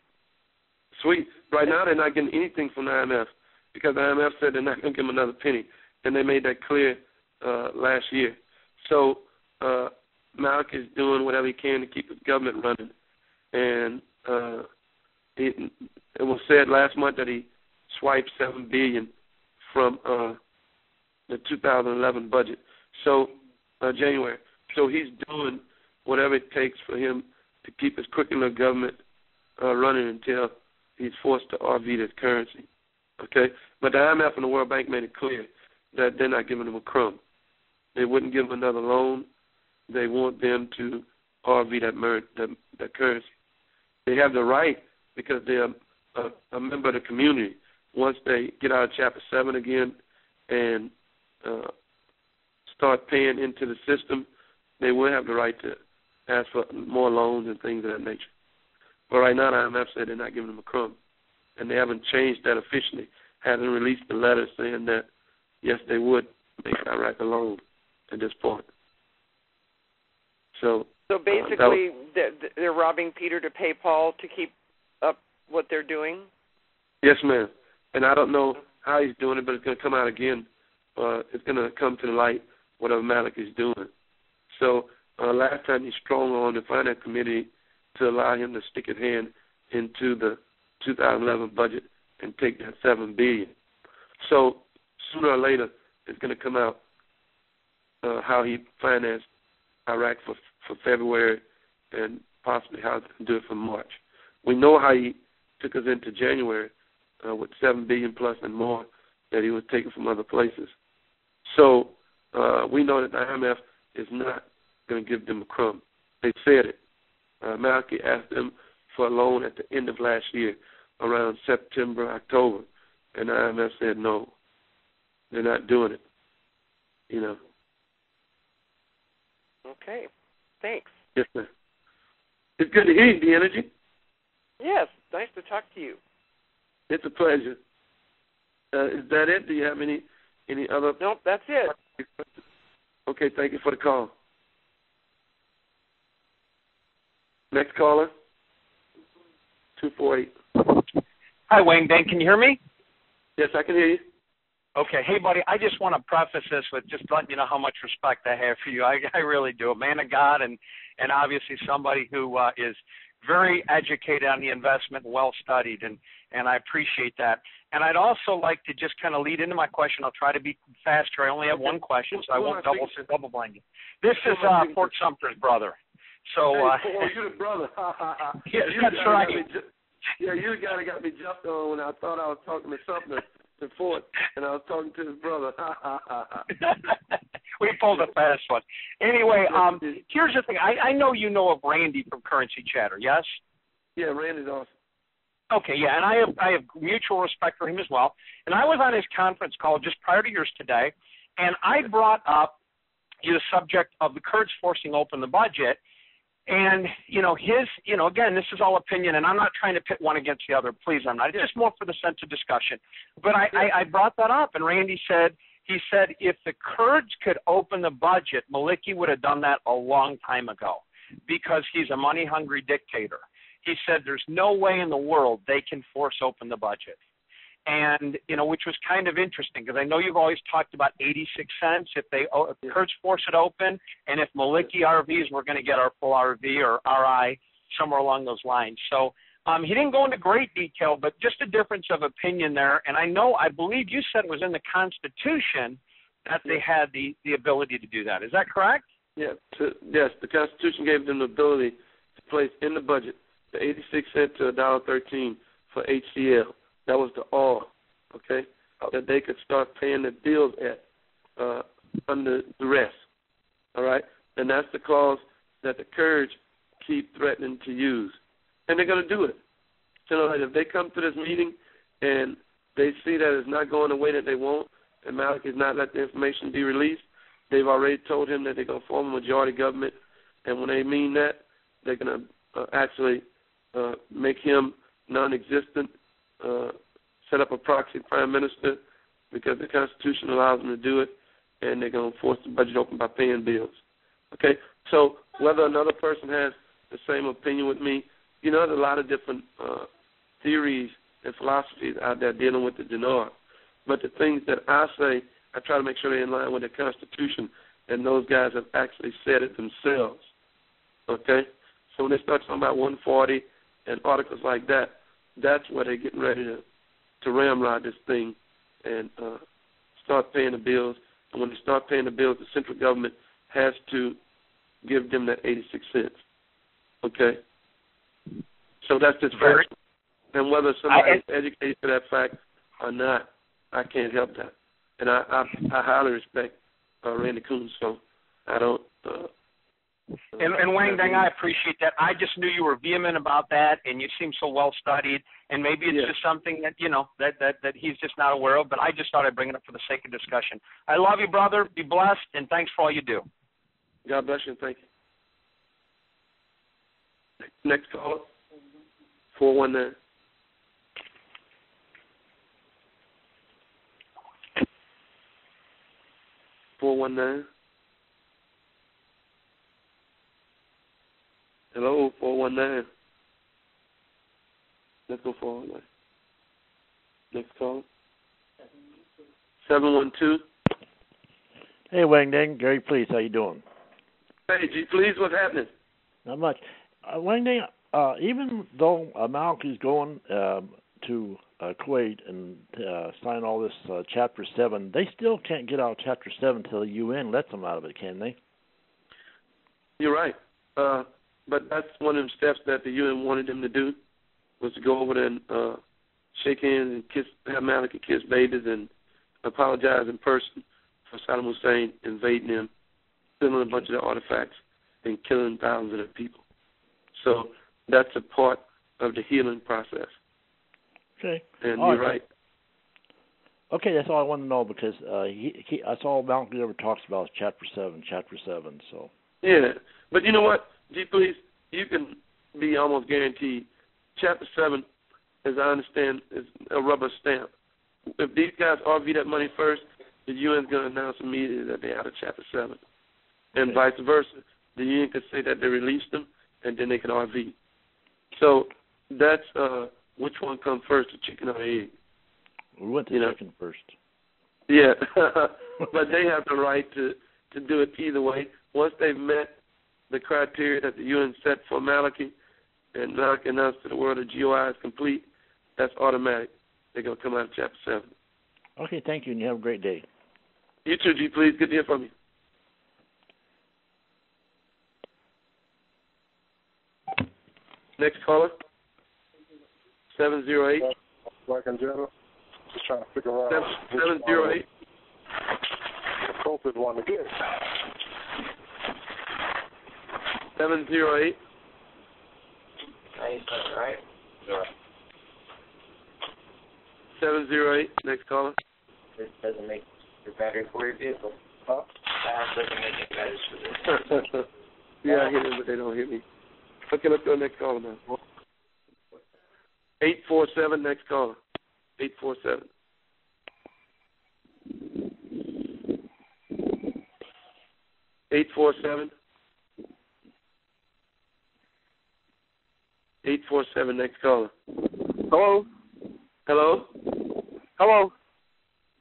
Sweet. Right now they're not getting anything from the IMF because the IMF said they're not going to give them another penny, and they made that clear last year. So Malik is doing whatever he can to keep his government running, and it was said last month that he swiped $7 billion from the 2011 budget, so January. So he's doing whatever it takes for him to keep his crooked little government running until he's forced to RV his currency. Okay? But the IMF and the World Bank made it clear that they're not giving him a crumb. They wouldn't give him another loan. They want them to RV that currency. They have the right because they're a member of the community. Once they get out of Chapter 7 again and start paying into the system, they will have the right to ask for more loans and things of that nature. But right now, the IMF said they're not giving them a crumb. And they haven't changed that officially. Haven't released the letter saying that, yes, they would make Iraq a loan at this point. So basically, they're robbing Peter to pay Paul to keep up what they're doing? Yes, ma'am. And I don't know how he's doing it, but it's going to come out again. It's going to come to the light whatever Malik is doing. So last time he strong on the finance committee to allow him to stick his hand into the 2011 budget and take that $7 billion. So sooner or later, it's going to come out how he financed Iraq for February and possibly how he can do it for March. We know how he took us into January with $7 billion plus and more that he was taking from other places. So we know that the IMF is not going to give them a crumb. They said it. Maliki asked them for a loan at the end of last year, around September, October, and the IMF said no. They're not doing it, Okay. Thanks. Yes, ma'am. It's good to hear you, D-Energy. Yes. Nice to talk to you. It's a pleasure. Is that it? Do you have any other? Nope, that's it. Okay, thank you for the call. Next caller, 248. Hi, Wayne Ben. Can you hear me? Yes, I can hear you. Okay. Hey, buddy, I just want to preface this with just letting you know how much respect I have for you. I really do. A man of God and obviously somebody who is very educated on the investment, well-studied, and I appreciate that. And I'd also like to just kind of lead into my question. I'll try to be faster. I only have one question, so I won't double blind you. This is Fort Sumter's brother. So, you're the brother. Yes, that's right. Yeah, you the guy that got me jumped on when I thought I was talking to something to Fort, and I was talking to his brother. We pulled a fast one. Anyway, here's the thing. I know you know of Randy from Currency Chatter, yes? Yeah, Randy's awesome. Okay, yeah, and I have mutual respect for him as well. And I was on his conference call just prior to yours today, and I brought up the subject of the Kurds forcing open the budget. And, again, this is all opinion, and I'm not trying to pit one against the other. Please, I'm not. It's just more for the sense of discussion. But I brought that up, and Randy said, if the Kurds could open the budget, Maliki would have done that a long time ago because he's a money-hungry dictator. He said there's no way in the world they can force open the budget. And, which was kind of interesting because I know you've always talked about 86 cents if the Kurds force it open, and if Maliki RVs, we're going to get our full RV or RI, somewhere along those lines. So he didn't go into great detail, but just a difference of opinion there. And I believe you said it was in the Constitution that they had the ability to do that. Is that correct? Yeah. Yes, the Constitution gave them the ability to place in the budget the 86 cents to $1.13 for HCL. That was the all, okay, that they could start paying the bills at under duress, all right? And that's the clause that the Kurds keep threatening to use. And they're going to do it. So if they come to this meeting and they see that it's not going the way that they want and Malik has not let the information be released, they've already told him that they're going to form a majority government. And when they mean that, they're going to actually make him non-existent, set up a proxy prime minister because the Constitution allows them to do it, and they're going to force the budget open by paying bills. Okay? So whether another person has the same opinion with me, there's a lot of different theories and philosophies out there dealing with the dinar. But the things that I say, I try to make sure they're in line with the Constitution, and those guys have actually said it themselves. Okay? So when they start talking about 140 and articles like that, that's where they're getting ready to ramrod this thing and start paying the bills. And when they start paying the bills, the central government has to give them that 86 cents. Okay? So that's just fact. And whether somebody's educated to that fact or not, I can't help that. And I highly respect Randy Coons, so I don't... And Wang Deng, I appreciate that. I just knew you were vehement about that, and you seem so well studied. And maybe it's just something that that he's just not aware of. But I just thought I'd bring it up for the sake of discussion. I love you, brother. Be blessed, and thanks for all you do. God bless you, and thank you. Next caller, 419. Hello, 419. Let's go 419. Next call. 712. Hey, Wang Deng. Gary, please. How you doing? Hey, G, please. What's happening? Not much. Wang Deng, even though Malik is going to Kuwait and sign all this Chapter 7, they still can't get out of Chapter 7 until the UN lets them out of it, can they? You're right. But that's one of the steps that the UN wanted them to do, was to go over there and shake hands and have Malik kiss babies and apologize in person for Saddam Hussein invading them, stealing a bunch of their artifacts, and killing thousands of their people. So that's a part of the healing process. Okay. And you're right. Okay, that's all I want to know because that's all Malik ever talks about is Chapter 7. So. Yeah, but you know what? G, please, you can be almost guaranteed. Chapter 7, as I understand, is a rubber stamp. If these guys RV that money first, the UN's going to announce immediately that they're out of Chapter 7. And vice versa. The UN could say that they released them, and then they can RV. So that's which one comes first, the chicken or the egg? We went to chicken first. Yeah, but they have the right to do it either way. Once they've met the criteria that the UN set for Maliki, and Malik announced to the world that GOI is complete, that's automatic. They're going to come out of Chapter 7. Okay, thank you, and you have a great day. You too, G, please. Good to hear from you. Next caller, 708. Black and General. Just trying to figure out 708. Appropriate one to get. 708. Right. 708. Next caller. This doesn't make your battery for your vehicle. Huh? That doesn't make it better for this. Yeah, I hear them, but they don't hear me. Okay, let's go next caller now. 847. Next caller. 847. 847. 847. Next caller. Hello? Hello? Hello?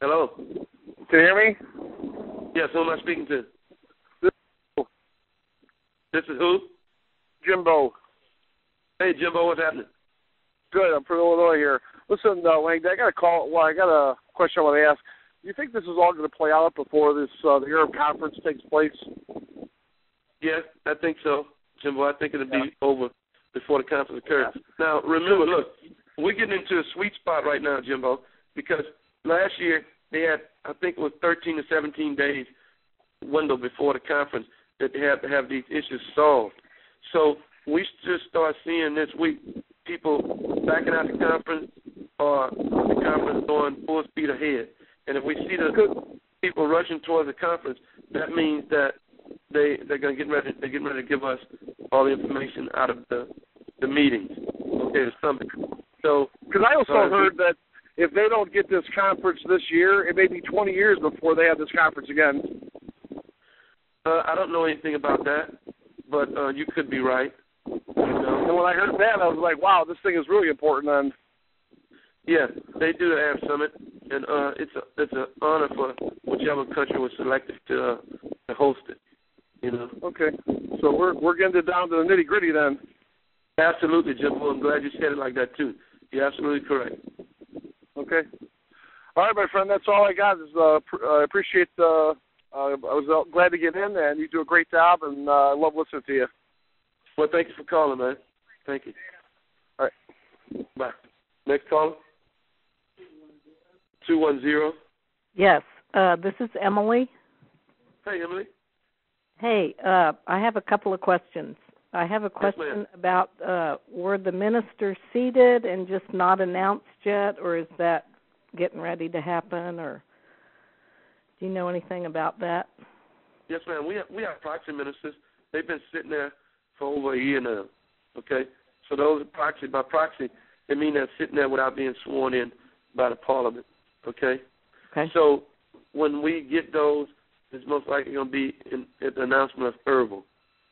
Hello? Can you hear me? Yes, who am I speaking to? This is who? Jimbo. Hey, Jimbo, what's happening? Good. I'm from Illinois here. Listen, Wayne, I got a call. Well, I got a question I want to ask. Do you think this is all going to play out before this the Arab conference takes place? Yes, I think so, Jimbo. I think it'll be over before the conference occurs. Yeah. Now, remember, look, we're getting into a sweet spot right now, Jimbo, because last year they had, I think it was 13 to 17 days window before the conference that they have to have these issues solved. So we just start seeing this week people backing out the conference or the conference going full speed ahead. And if we see the people rushing towards the conference, that means that they're going to they're getting ready to give us all the information out of the meetings. Okay, the summit. So, because I also heard that if they don't get this conference this year, it may be 20 years before they have this conference again. I don't know anything about that, but you could be right. You know? And when I heard that, I was like, wow, this thing is really important. And yeah, they do the Arab Summit, and it's an honor for whichever country was selected to host it. You know. Okay, so we're getting it down to the nitty gritty then. Absolutely, Jimbo. I'm glad you said it like that too. You're absolutely correct. Okay. All right, my friend. That's all I got. I appreciate the. I was glad to get in, and you do a great job, and I love listening to you. Well, thank you for calling, man. Thank you. All right. Bye. Next caller. 210. Yes, this is Emily. Hey, Emily. Hey, I have a couple of questions. I have a question about were the ministers seated and just not announced yet, or is that getting ready to happen, or do you know anything about that? Yes, ma'am. We have proxy ministers. They've been sitting there for over a year now. Okay, so those are proxy. By proxy, they mean they're sitting there without being sworn in by the Parliament. Okay. Okay. So when we get those, it's most likely going to be in the announcement of Herbal,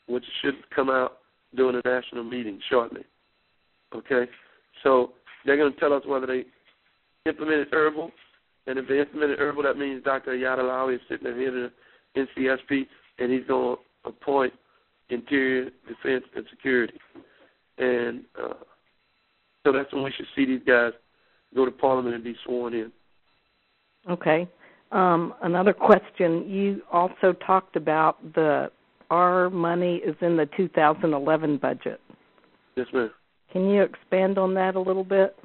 which should come out during the national meeting shortly. Okay? So they're going to tell us whether they implemented Herbal, and if they implemented Herbal, that means Dr. Ayad Alawi is sitting at the head of the NCSP, and he's going to appoint Interior, Defense, and Security. And so that's when we should see these guys go to Parliament and be sworn in. Okay. Another question. You also talked about our money is in the 2011 budget. Yes, ma'am. Can you expand on that a little bit?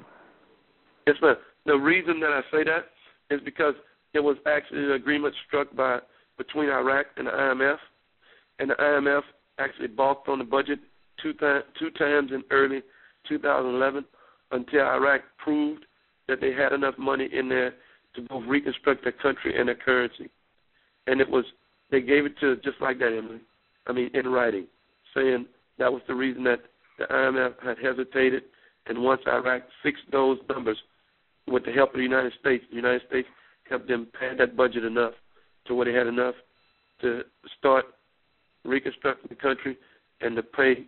Yes, ma'am. The reason that I say that is because it was actually an agreement struck between Iraq and the IMF, and the IMF actually balked on the budget two times in early 2011 until Iraq proved that they had enough money in there to both reconstruct their country and their currency. And they gave it to just like that, Emily. I mean, in writing, saying that was the reason that the IMF had hesitated. And once Iraq fixed those numbers with the help of the United States helped them pad that budget enough to where they had enough to start reconstructing the country and to pay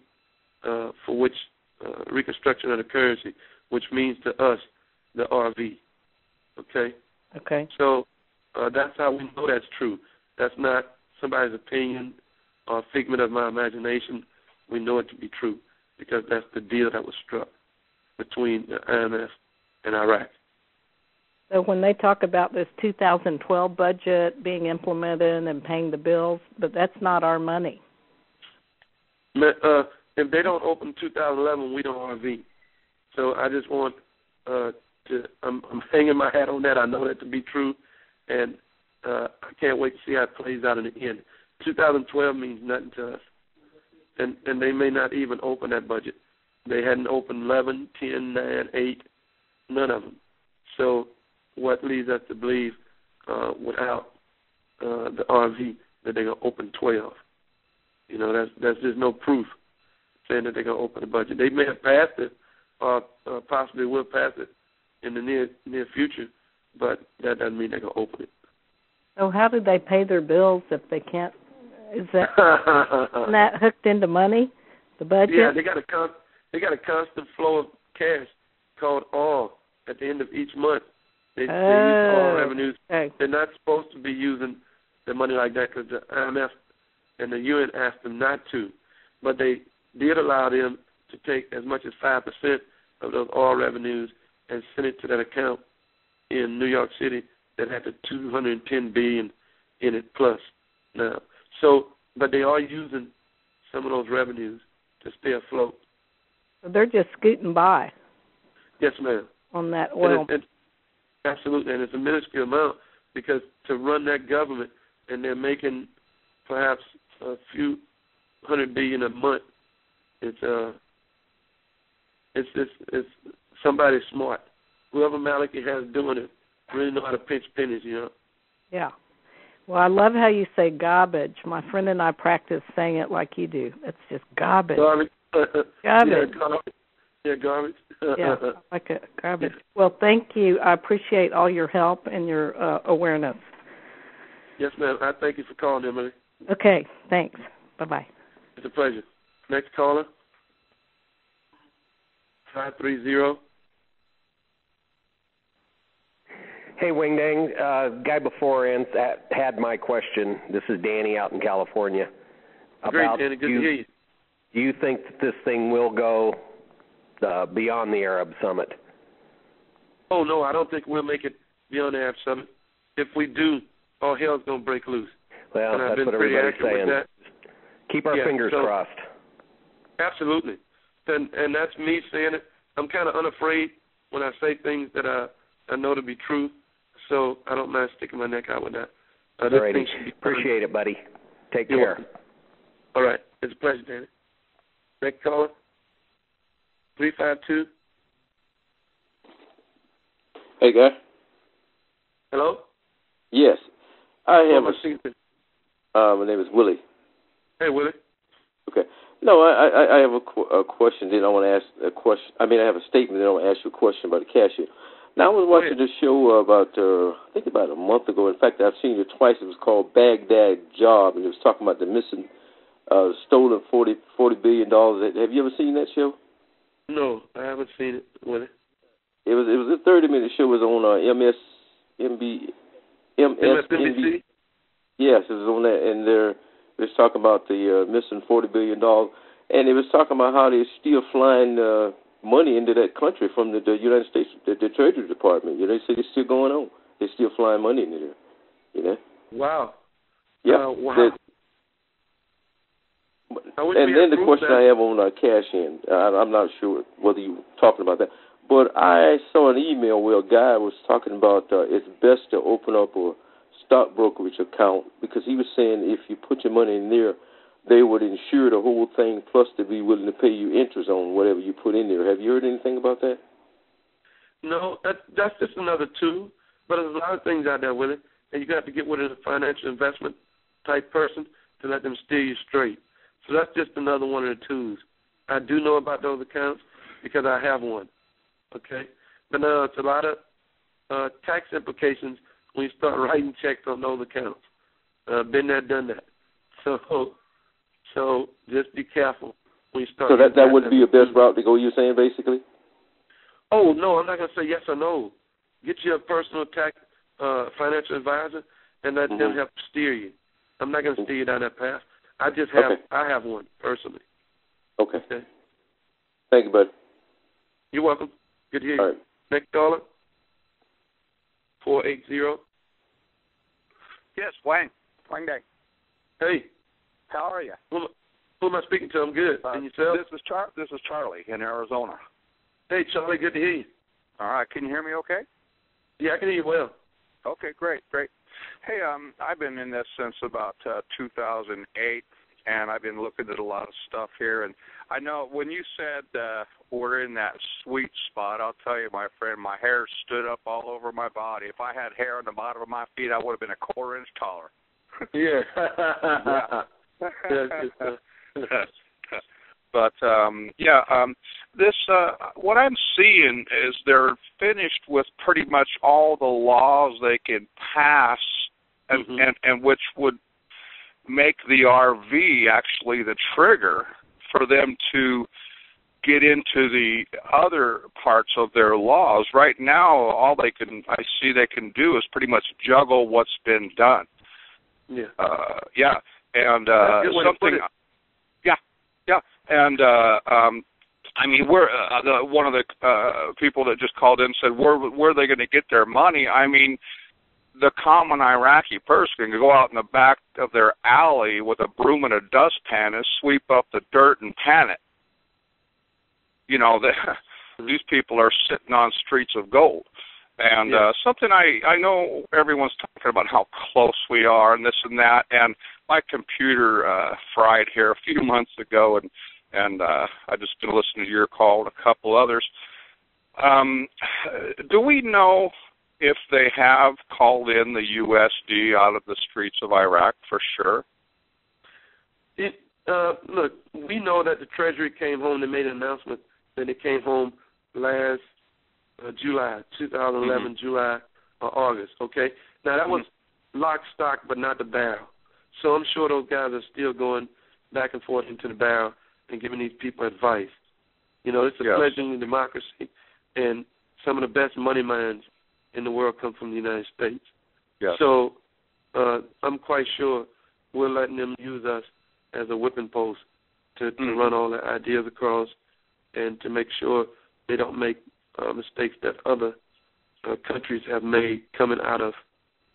for which reconstruction of the currency, which means to us the RV. Okay? Okay. So that's how we know that's true. That's not somebody's opinion or figment of my imagination. We know it to be true because that's the deal that was struck between the IMF and Iraq. So when they talk about this 2012 budget being implemented and paying the bills, but that's not our money. If they don't open 2011, we don't RV. So I just want I'm hanging my hat on that. I know that to be true, and I can't wait to see how it plays out in the end. 2012 means nothing to us, and they may not even open that budget. They hadn't opened 11, 10, 9, 8, none of them. So what leads us to believe without the RV that they're going to open 12? You know, that's just no proof saying that they're going to open the budget. They may have passed it or possibly will pass it in the near future, but that doesn't mean they're going to open it. So how do they pay their bills if they can't? Is that hooked into money, the budget? Yeah, they got a constant flow of cash called all at the end of each month. They use all revenues. Okay. They're not supposed to be using the money like that because the IMF and the UN asked them not to, but they did allow them to take as much as 5% of those oil revenues and send it to that account in New York City that had the $210 billion in it plus now. So, but they are using some of those revenues to stay afloat. So they're just scooting by. Yes, ma'am. On that oil. Absolutely, and it's a minuscule amount because to run that government, and they're making perhaps a few $100 billion a month. It's somebody smart. Whoever Maliki has doing it really know how to pinch pennies, you know. Yeah. Well, I love how you say garbage. My friend and I practice saying it like you do. It's just garbage. Garbage. Garbage. Yeah, garbage. Yeah, like a garbage. Well, thank you. I appreciate all your help and your awareness. Yes, ma'am. I thank you for calling, Emily. Okay, thanks. Bye-bye. It's a pleasure. Next caller, 530. Hey, Wing Dang. Guy before had my question. This is Danny out in California. Great, Danny. Good to hear you. Do you think that this thing will go beyond the Arab Summit? Oh, no, I don't think we'll make it beyond the Arab Summit. If we do, all hell's going to break loose. Well, that's what everybody's saying. Keep our fingers crossed. Absolutely. And that's me saying it. I'm kind of unafraid when I say things that I know to be true, so I don't mind sticking my neck out with that. All righty. Appreciate it, buddy. Take care. Welcome. All right. It's a pleasure, Danny. Next caller, 352. Hey, guy. Hello? Yes. I have my name is Willie. Hey, Willie. Okay. No, I have a question. Then I want to ask a question. I mean, I have a statement. Then I want to ask you a question about the cashier. Now, I was watching this show about, I think about a month ago. In fact, I've seen it twice. It was called Baghdad Job, and it was talking about the missing, stolen $40 billion. Have you ever seen that show? No, I haven't seen it, Willie. It was a 30-minute show. It was on MSNBC. Yes, it was on that, and it was talking about the missing $40 billion, and it was talking about how they're still flying money into that country from the United States, the Treasury Department. You know, they say it's still going on. They're still flying money into there. You know. Wow. Yeah. Wow. And then the question I have on cash in, I'm not sure whether you were talking about that, but I saw an email where a guy was talking about it's best to open up a stock brokerage account because he was saying if you put your money in there, they would insure the whole thing, plus they'd be willing to pay you interest on whatever you put in there. Have you heard anything about that? No, that's just another tool, but there's a lot of things out there with it, and you got to get with a financial investment type person to let them steer you straight. So that's just another one of the tools. I do know about those accounts because I have one, okay? But now it's a lot of tax implications when you start writing checks on those accounts. Been there, done that. So just be careful when you start. So that would be your best route to go, you're saying, basically? Oh, no, I'm not going to say yes or no. Get you a personal tax financial advisor and let them help steer you. I'm not going to steer you down that path. I just have I have one personally. Okay. Thank you, bud. You're welcome. Good to hear you. All right. Next caller, 480. Yes, Wang Day. Hey. How are you? Who am I speaking to? I'm good. And yourself? This is Charlie in Arizona. Hey, Charlie. Good to hear you. All right. Can you hear me okay? Yeah, I can hear you well. Okay, great. Hey, I've been in this since about 2008, and I've been looking at a lot of stuff here. And I know when you said we're in that sweet spot, I'll tell you, my friend, my hair stood up all over my body. If I had hair on the bottom of my feet, I would have been a quarter inch taller. Yeah. But this what I'm seeing is they're finished with pretty much all the laws they can pass, and which would make the RV actually the trigger for them to get into the other parts of their laws. Right now, all I see they can do is pretty much juggle what's been done. Yeah. And something. Yeah, and I mean, we're one of the people that just called in said, where are they going to get their money? I mean, the common Iraqi person can go out in the back of their alley with a broom and a dustpan and sweep up the dirt and pan it. You know, these people are sitting on streets of gold. And something I know everyone's talking about how close we are and this and that, and my computer fried here a few months ago, and I just been listening to your call and a couple others. Do we know if they have called in the USD out of the streets of Iraq for sure? Look, we know that the Treasury came home. They made an announcement that it came home last July, 2011, July or August, okay? Now, that was lock, stock, but not the barrel. So I'm sure those guys are still going back and forth into the barrel and giving these people advice. You know, it's a fledgling democracy, and some of the best money minds in the world come from the United States. Yes. So I'm quite sure we're letting them use us as a whipping post to run all their ideas across and to make sure they don't make mistakes that other countries have made coming out of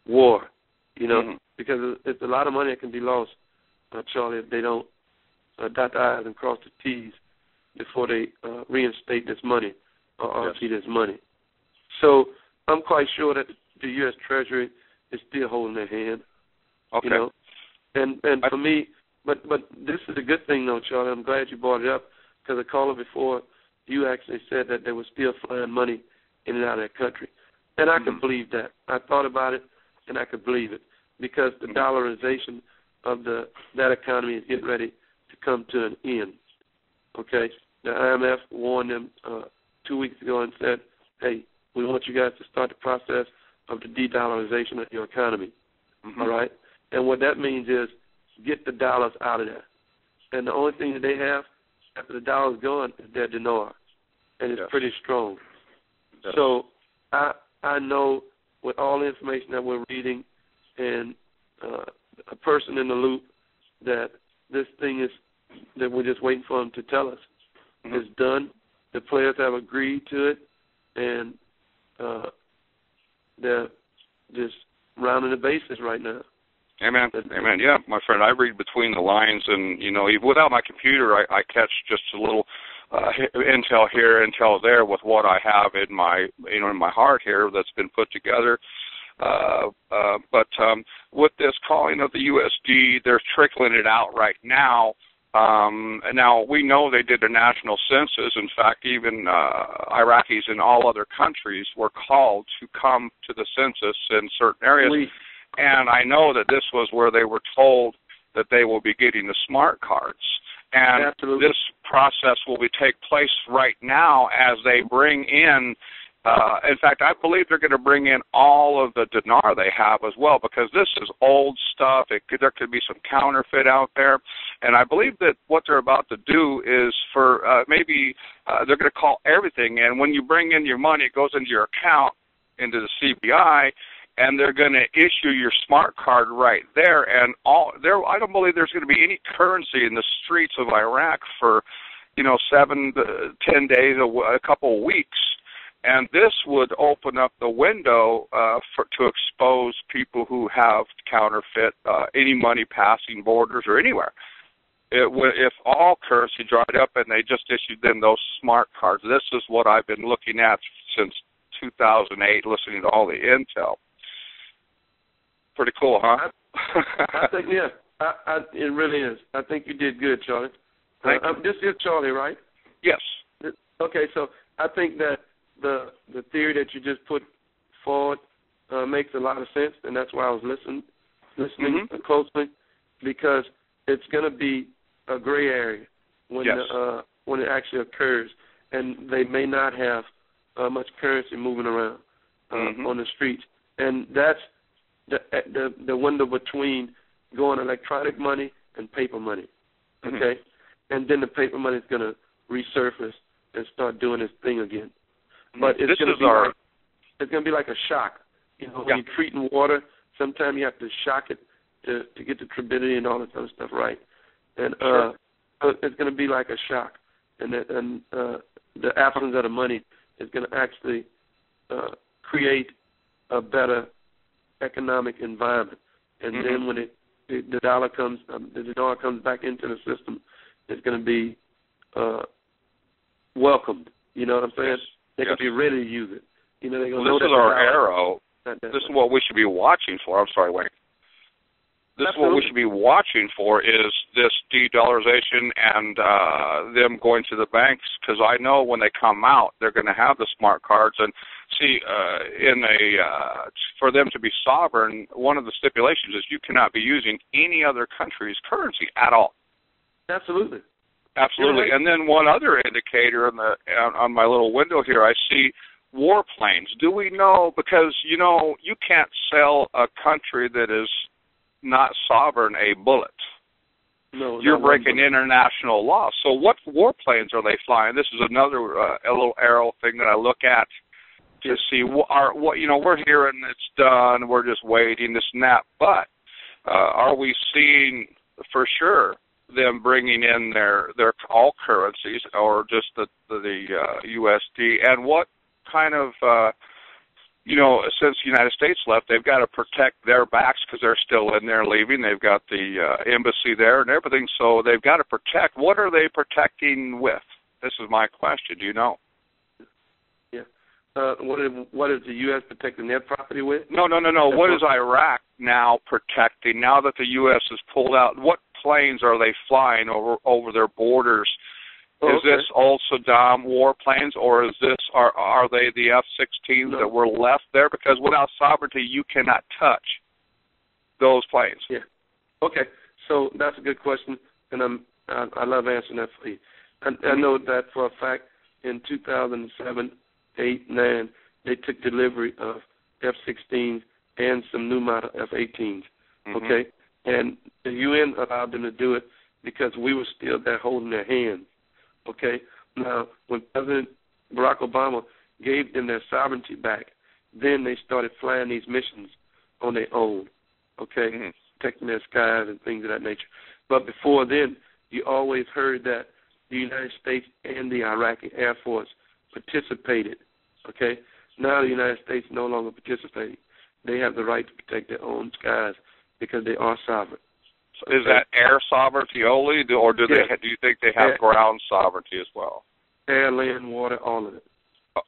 war, you know, because it's a lot of money that can be lost, Charlie, if they don't dot the I's and cross the T's before they reinstate this money or RT this money. So I'm quite sure that the U.S. Treasury is still holding their hand, you know. And for me, but this is a good thing, though, Charlie. I'm glad you brought it up because a caller before you actually said that they were still flying money in and out of that country. And I can believe that. I thought about it, and I could believe it because the dollarization of that economy is getting ready to come to an end, okay? The IMF warned them 2 weeks ago and said, hey, we want you guys to start the process of the de-dollarization of your economy, all right? And what that means is get the dollars out of there. And the only thing that they have after the dollar's gone is their dinar, and it's pretty strong. Yes. So I know with all the information that we're reading and a person in the loop that this thing is that we're just waiting for them to tell us is done. The players have agreed to it, and they're just rounding the bases right now. Amen. Amen. Yeah, my friend, I read between the lines, and you know, even without my computer, I catch just a little intel here, intel there, with what I have in my, in my heart here that's been put together. But with this calling of the USD, they're trickling it out right now. And now we know they did a national census. In fact, even Iraqis in all other countries were called to come to the census in certain areas. And I know that this was where they were told that they will be getting the smart cards. And this process will take place right now as they bring in fact, I believe they're going to bring in all of the dinar they have as well, because this is old stuff. There could be some counterfeit out there. And I believe that what they're about to do is for maybe they're going to call everything in. When you bring in your money, it goes into your account, into the CBI, and they're going to issue your smart card right there. And I don't believe there's going to be any currency in the streets of Iraq for, 7 to 10 days, a couple of weeks. And this would open up the window to expose people who have counterfeit any money passing borders or anywhere. If all currency dried up and they just issued them those smart cards, this is what I've been looking at since 2008, listening to all the intel. Pretty cool, huh? I think, yeah, it really is. I think you did good, Charlie. Thank you. This is Charlie, right? Yes. Okay, so I think that the theory that you just put forward makes a lot of sense, and that's why I was listening closely, because it's going to be a gray area when it actually occurs, and they may not have much currency moving around on the streets, and that's the window between going electronic money and paper money, okay? And then the paper money is going to resurface and start doing its thing again. But it's going to be like a shock. You know, when you're treating water, sometimes you have to shock it to get the turbidity and all this other stuff right. And so it's going to be like a shock. And the absence of the money is going to actually create a better economic environment. And then when the dollar comes back into the system, it's going to be welcomed. You know what I'm saying? They're going to be ready to use it. You know, they're going to know this is our arrow. This is what we should be watching for. I'm sorry, Wayne. This is what we should be watching for is this de-dollarization and them going to the banks, because I know when they come out, they're going to have the smart cards. And see, for them to be sovereign, one of the stipulations is you cannot be using any other country's currency at all. Absolutely. Absolutely. Right. And then one other indicator on my little window here, I see warplanes. Do we know, because, you know, you can't sell a country that is not sovereign a bullet. No, you're breaking international law. So what warplanes are they flying? This is another a little arrow thing that I look at to see what you know. We're hearing it's done. We're just waiting this and that. But are we seeing for sure them bringing in their all currencies or just the USD? And what kind of you know, since the United States left, they've got to protect their backs because they're still in there leaving. They've got the embassy there and everything, so they've got to protect. What are they protecting with? This is my question. Do you know? Yeah. What is the U.S. protecting their property with? No. What is Iraq now protecting now that the U.S. has pulled out? What planes are they flying over their borders? Is this all Saddam warplanes, or is this are they the F-16s that were left there? Because without sovereignty, you cannot touch those planes. Yeah. Okay. So that's a good question, and I love answering that for you. I know that for a fact. In 2007, 8, 9, they took delivery of F-16s and some new model F-18s. Okay, and the UN allowed them to do it because we were still there holding their hands. Okay, now when President Barack Obama gave them their sovereignty back, then they started flying these missions on their own, okay, protecting their skies and things of that nature. But before then, you always heard that the United States and the Iraqi Air Force participated, okay? Now the United States no longer participating. They have the right to protect their own skies because they are sovereign. Is that air sovereignty only, or do you think they have ground sovereignty as well? Air, land, water, all of it.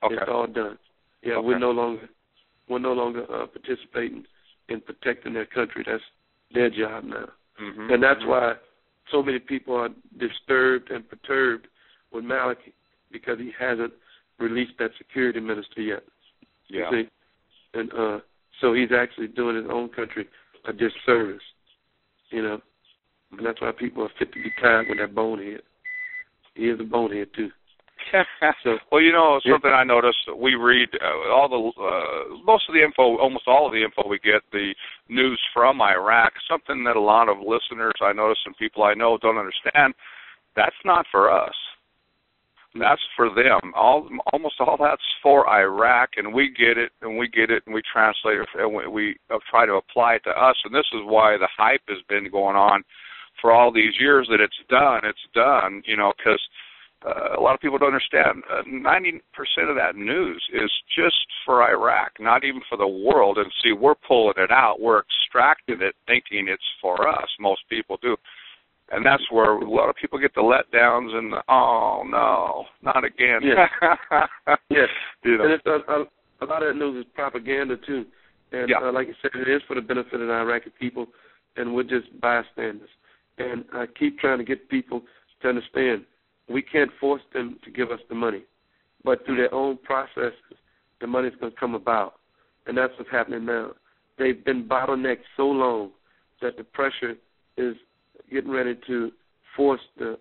Okay. It's all done. Yeah, we're no longer participating in protecting their country. That's their job now, and that's why so many people are disturbed and perturbed with Maliki because he hasn't released that security minister yet. Yeah. You see? And so he's actually doing his own country a disservice. You know, and that's why people are fit to be tied with that bonehead. He is a bonehead too. So, well, you know, something I noticed, we read almost all of the info we get, the news from Iraq, something that a lot of listeners I notice and people I know don't understand, that's not for us. That's for them. Almost all that's for Iraq, and we get it, and we translate it, and we try to apply it to us. And this is why the hype has been going on for all these years that it's done, you know, because a lot of people don't understand. 90% of that news is just for Iraq, not even for the world. And see, we're pulling it out. We're extracting it, thinking it's for us. Most people do. And that's where a lot of people get the letdowns and oh no, not again. Yes. Yes. You know. And it's a lot of that news is propaganda too. And like you said, it is for the benefit of the Iraqi people, and we're just bystanders. And I keep trying to get people to understand we can't force them to give us the money, but through their own processes, the money's going to come about. And that's what's happening now. They've been bottlenecked so long that the pressure is getting ready to force the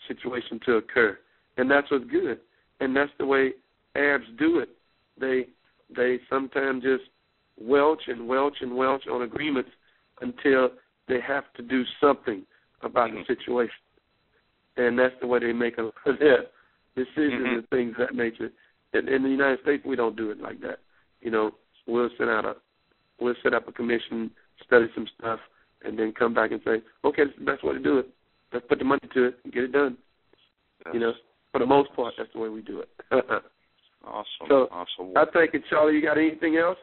situation to occur. And that's what's good. And that's the way Arabs do it. They sometimes just welch and welch and welch on agreements until they have to do something about the situation. And that's the way they make their decisions and things of that nature. In the United States, we don't do it like that. You know, we'll set up a commission, study some stuff, and then come back and say, okay, this is the best way to do it. Let's put the money to it and get it done. Yes. You know, for the most part, that's the way we do it. Awesome. So awesome. I thank you, Charlie. You got anything else?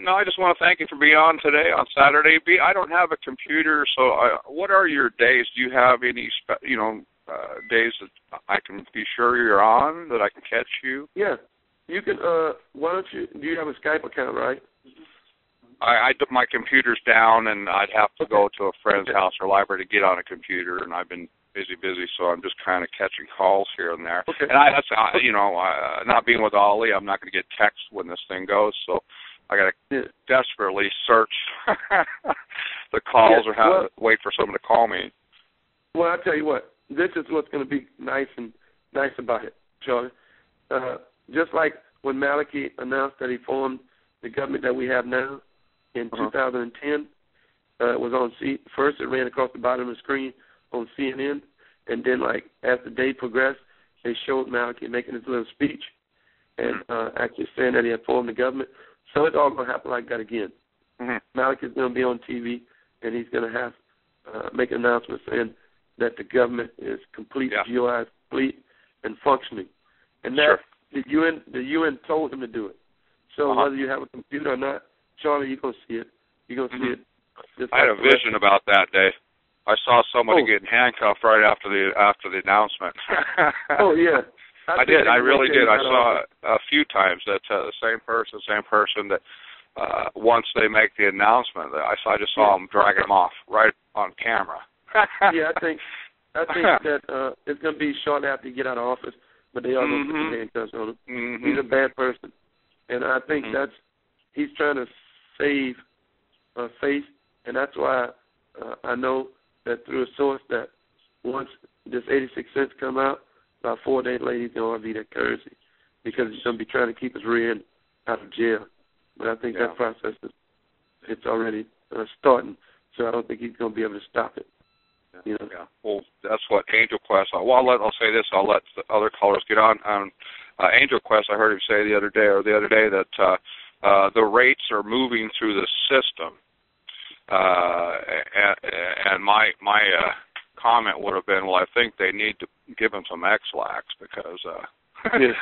No, I just want to thank you for being on today on Saturday. I don't have a computer, so what are your days? Do you have any, days that I can be sure you're on, that I can catch you? Yeah. You can, do you have a Skype account, right? My computer's down, and I'd have to go to a friend's house or library to get on a computer, and I've been busy, so I'm just kind of catching calls here and there. Okay. And not being with Ollie, I'm not going to get text when this thing goes, so I got to desperately search the calls or wait for someone to call me. Well, I'll tell you what. This is what's going to be nice about it, Charlie. Just like when Maliki announced that he formed the government that we have now in 2010, it was on first it ran across the bottom of the screen on CNN, and then as the day progressed, they showed Maliki making his little speech and actually saying that he had formed the government. So it's all going to happen like that again. Maliki's going to be on TV, and he's going to have make an announcement saying that the government is complete, GOI complete, and functioning. And that the UN told him to do it. So whether you have a computer or not, Charlie, you're going to see it. You're going to see it. I had a vision about that day. I saw somebody getting handcuffed right after the announcement. Oh, yeah. I did. I really did. I saw it a few times that the same person that once they make the announcement, I just saw them dragging him off right on camera. Yeah, I think that it's going to be shortly after you get out of office, but they are going to put the handcuffs on him. He's a bad person, and I think he's trying to save face, and that's why I know that through a source that once this 86 cents come out, about 4 days later he's going to RV that currency because he's going to be trying to keep his rear end out of jail. But I think that process it's already starting, so I don't think he's going to be able to stop it. You know? Yeah. Well, that's what Angel Quest. Well, I'll say this. I'll let the other callers get on. Angel Quest, I heard him say the other day that the rates are moving through the system, and my comment would have been, well, I think they need to give him some X-Lax because. Hey,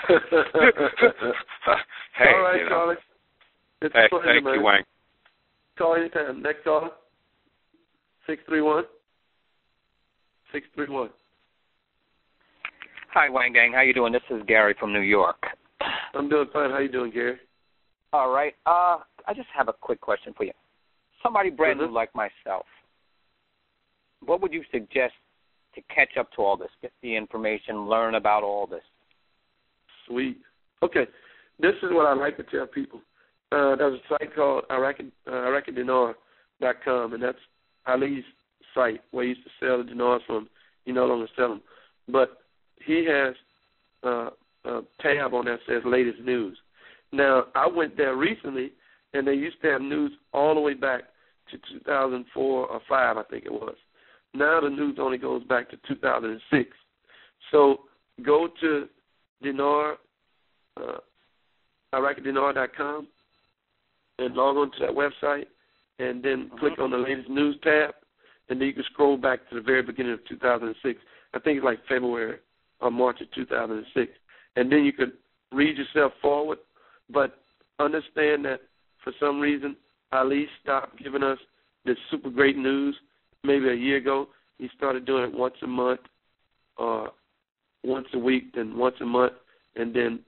all right, Charlie. Hey, thank you, Wayne. Call anytime. Next caller. 631. Hi, Wayne Gang. How you doing? This is Gary from New York. I'm doing fine. How you doing, Gary? All right. I just have a quick question for you. Somebody brand new like myself, what would you suggest to catch up to all this, get the information, learn about all this? Sweet. Okay. This is what I like to tell people. There's a site called IraqiDinar.com, and that's Ali's site where he used to sell the dinars from. He no longer sell them. But he has a tab on that says latest news. Now, I went there recently, and they used to have news all the way back to 2004 or 5, I think it was. Now the news only goes back to 2006. So go to IraqiDinar.com and log on to that website, and then click on the latest news tab, and then you can scroll back to the very beginning of 2006. I think it's like February or March of 2006. And then you could read yourself forward, but understand that for some reason Ali stopped giving us this super great news maybe a year ago. He started doing it once a month or once a week, then once a month, and then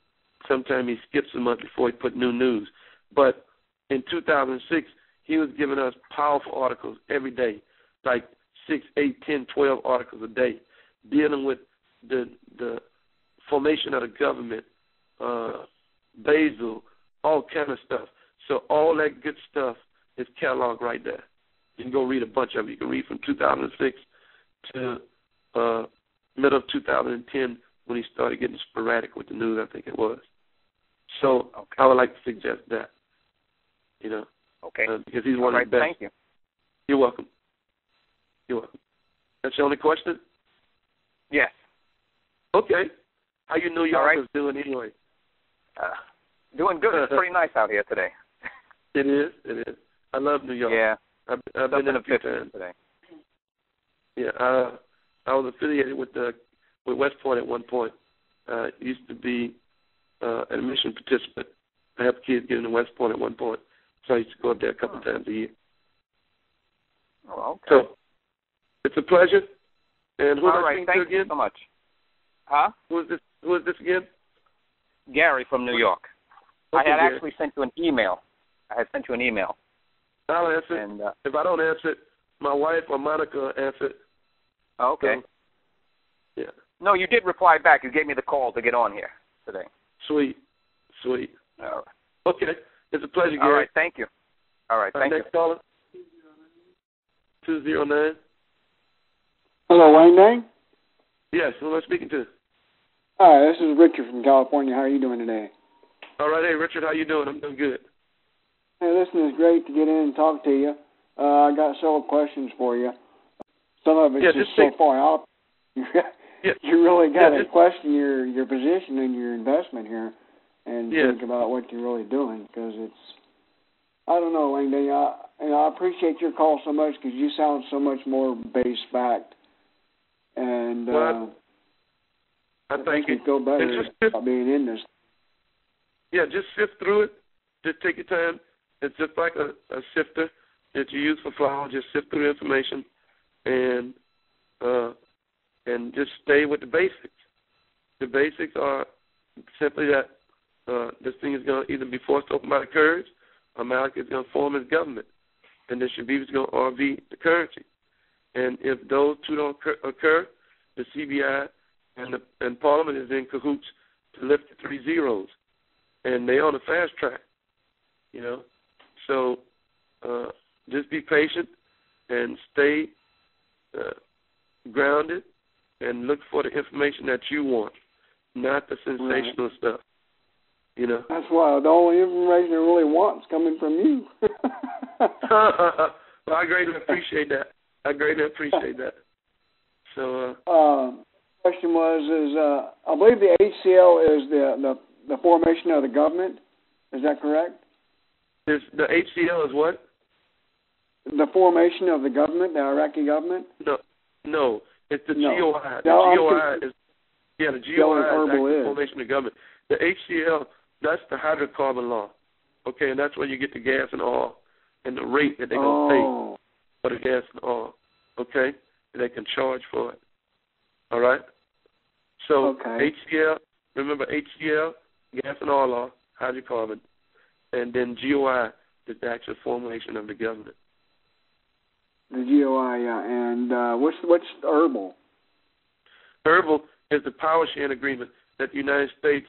sometimes he skips a month before he put new news. But in 2006, he was giving us powerful articles every day, like 6, 8, 10, 12 articles a day, dealing with the formation of the government, Basel, all kind of stuff. So all that good stuff is cataloged right there. You can go read a bunch of it. You can read from 2006 to middle of 2010 when he started getting sporadic with the news, I think it was. So I would like to suggest that, because he's one of the best. Thank you. You're welcome. You're welcome. That's your only question? Yes. Okay. How you New Yorkers doing anyway? Doing good. It's pretty nice out here today. It is. It is. I love New York. Yeah. I've been in a few times today. Yeah. I was affiliated with West Point at one point. Used to be an admission participant. I helped kids get into West Point at one point, so I used to go up there a couple times a year. Oh, okay. So it's a pleasure. And who am I speaking to again? Thank you so much. Huh? Who is this again? Gary from New York. Okay, I had Gary. actually sent you an email. I'll answer it. And, if I don't answer it, my wife or Monica will answer it. Okay. So, yeah. No, you did reply back. You gave me the call to get on here today. Sweet. All right. Okay. It's a pleasure, Gary. All right. Thank you. All right. Thank next caller. 209. Hello, Wayne Dang? Yes, who am I speaking to? Hi, this is Richard from California. How are you doing today? All right. Hey, Richard, how you doing? I'm doing good. Hey, listen, it's great to get in and talk to you. I got several questions for you. Some of it's just so far out. You really got to question your position and your investment here and think about what you're really doing, because it's, I don't know, Wayne Dang, I appreciate your call so much because you sound so much more base-backed. And I think you feel better about being in this. Yeah, just sift through it. Just take your time. It's just like a sifter that you use for flour. Just sift through the information and just stay with the basics. The basics are simply that this thing is going to either be forced open by the Kurds, or Malik is going to form his government, and then Shabib is going to RV the currency. And if those two don't occur, the CBI and Parliament is in cahoots to lift the 3 zeros, and they're on the fast track, So just be patient and stay grounded and look for the information that you want, not the sensational stuff, That's why the only information I really want is coming from you. Well, I greatly appreciate that. So, question was I believe the HCL is the formation of the government. Is that correct? The HCL is what? The formation of the government, the Iraqi government? No. It's the GOI. The GOI is the formation of the government. The HCL, that's the hydrocarbon law. Okay, and that's where you get the gas and oil and the rate that they're going to pay for the gas and oil. Okay? And they can charge for it. All right? So HCL, remember HCL, gas and oil law, hydrocarbon, and then GOI is the actual formation of the government. The GOI, yeah. And what's herbal? Herbal is the power sharing agreement that the United States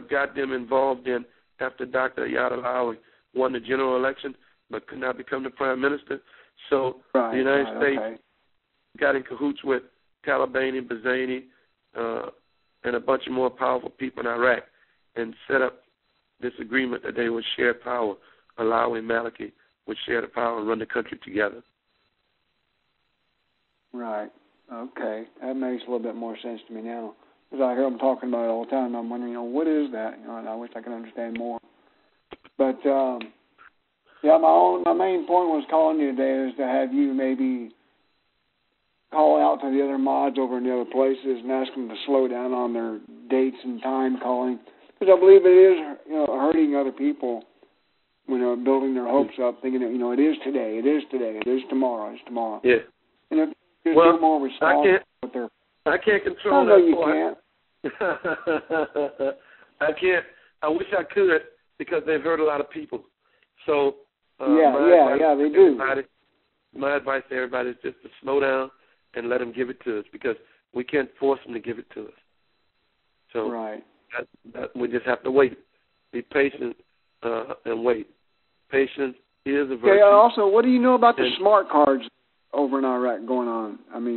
got them involved in after Dr. Iyad al-Hawi won the general election but could not become the prime minister. So the United States got in cahoots with Talibani, Barzani, and a bunch of more powerful people in Iraq and set up this agreement that they would share power, allowing Maliki would share the power and run the country together. Right. Okay. That makes a little bit more sense to me now. Because I hear them talking about it all the time, and I'm wondering, what is that? And I wish I could understand more. But, my main point was calling you today is to have you maybe call out to the other mods over in the other places and ask them to slow down on their dates and time calling. Because I believe it is, hurting other people when they're building their hopes up, thinking that, it is today, it is today, it is tomorrow, it's tomorrow. Yeah. And if there's no more response I can't control that. You can't. I I wish I could because they've hurt a lot of people. So they do. My advice to everybody is just to slow down and let them give it to us because we can't force them to give it to us. So we just have to wait. Be patient and wait. Patience is a virtue. Okay, also, what do you know about the smart cards over in Iraq going on? I mean,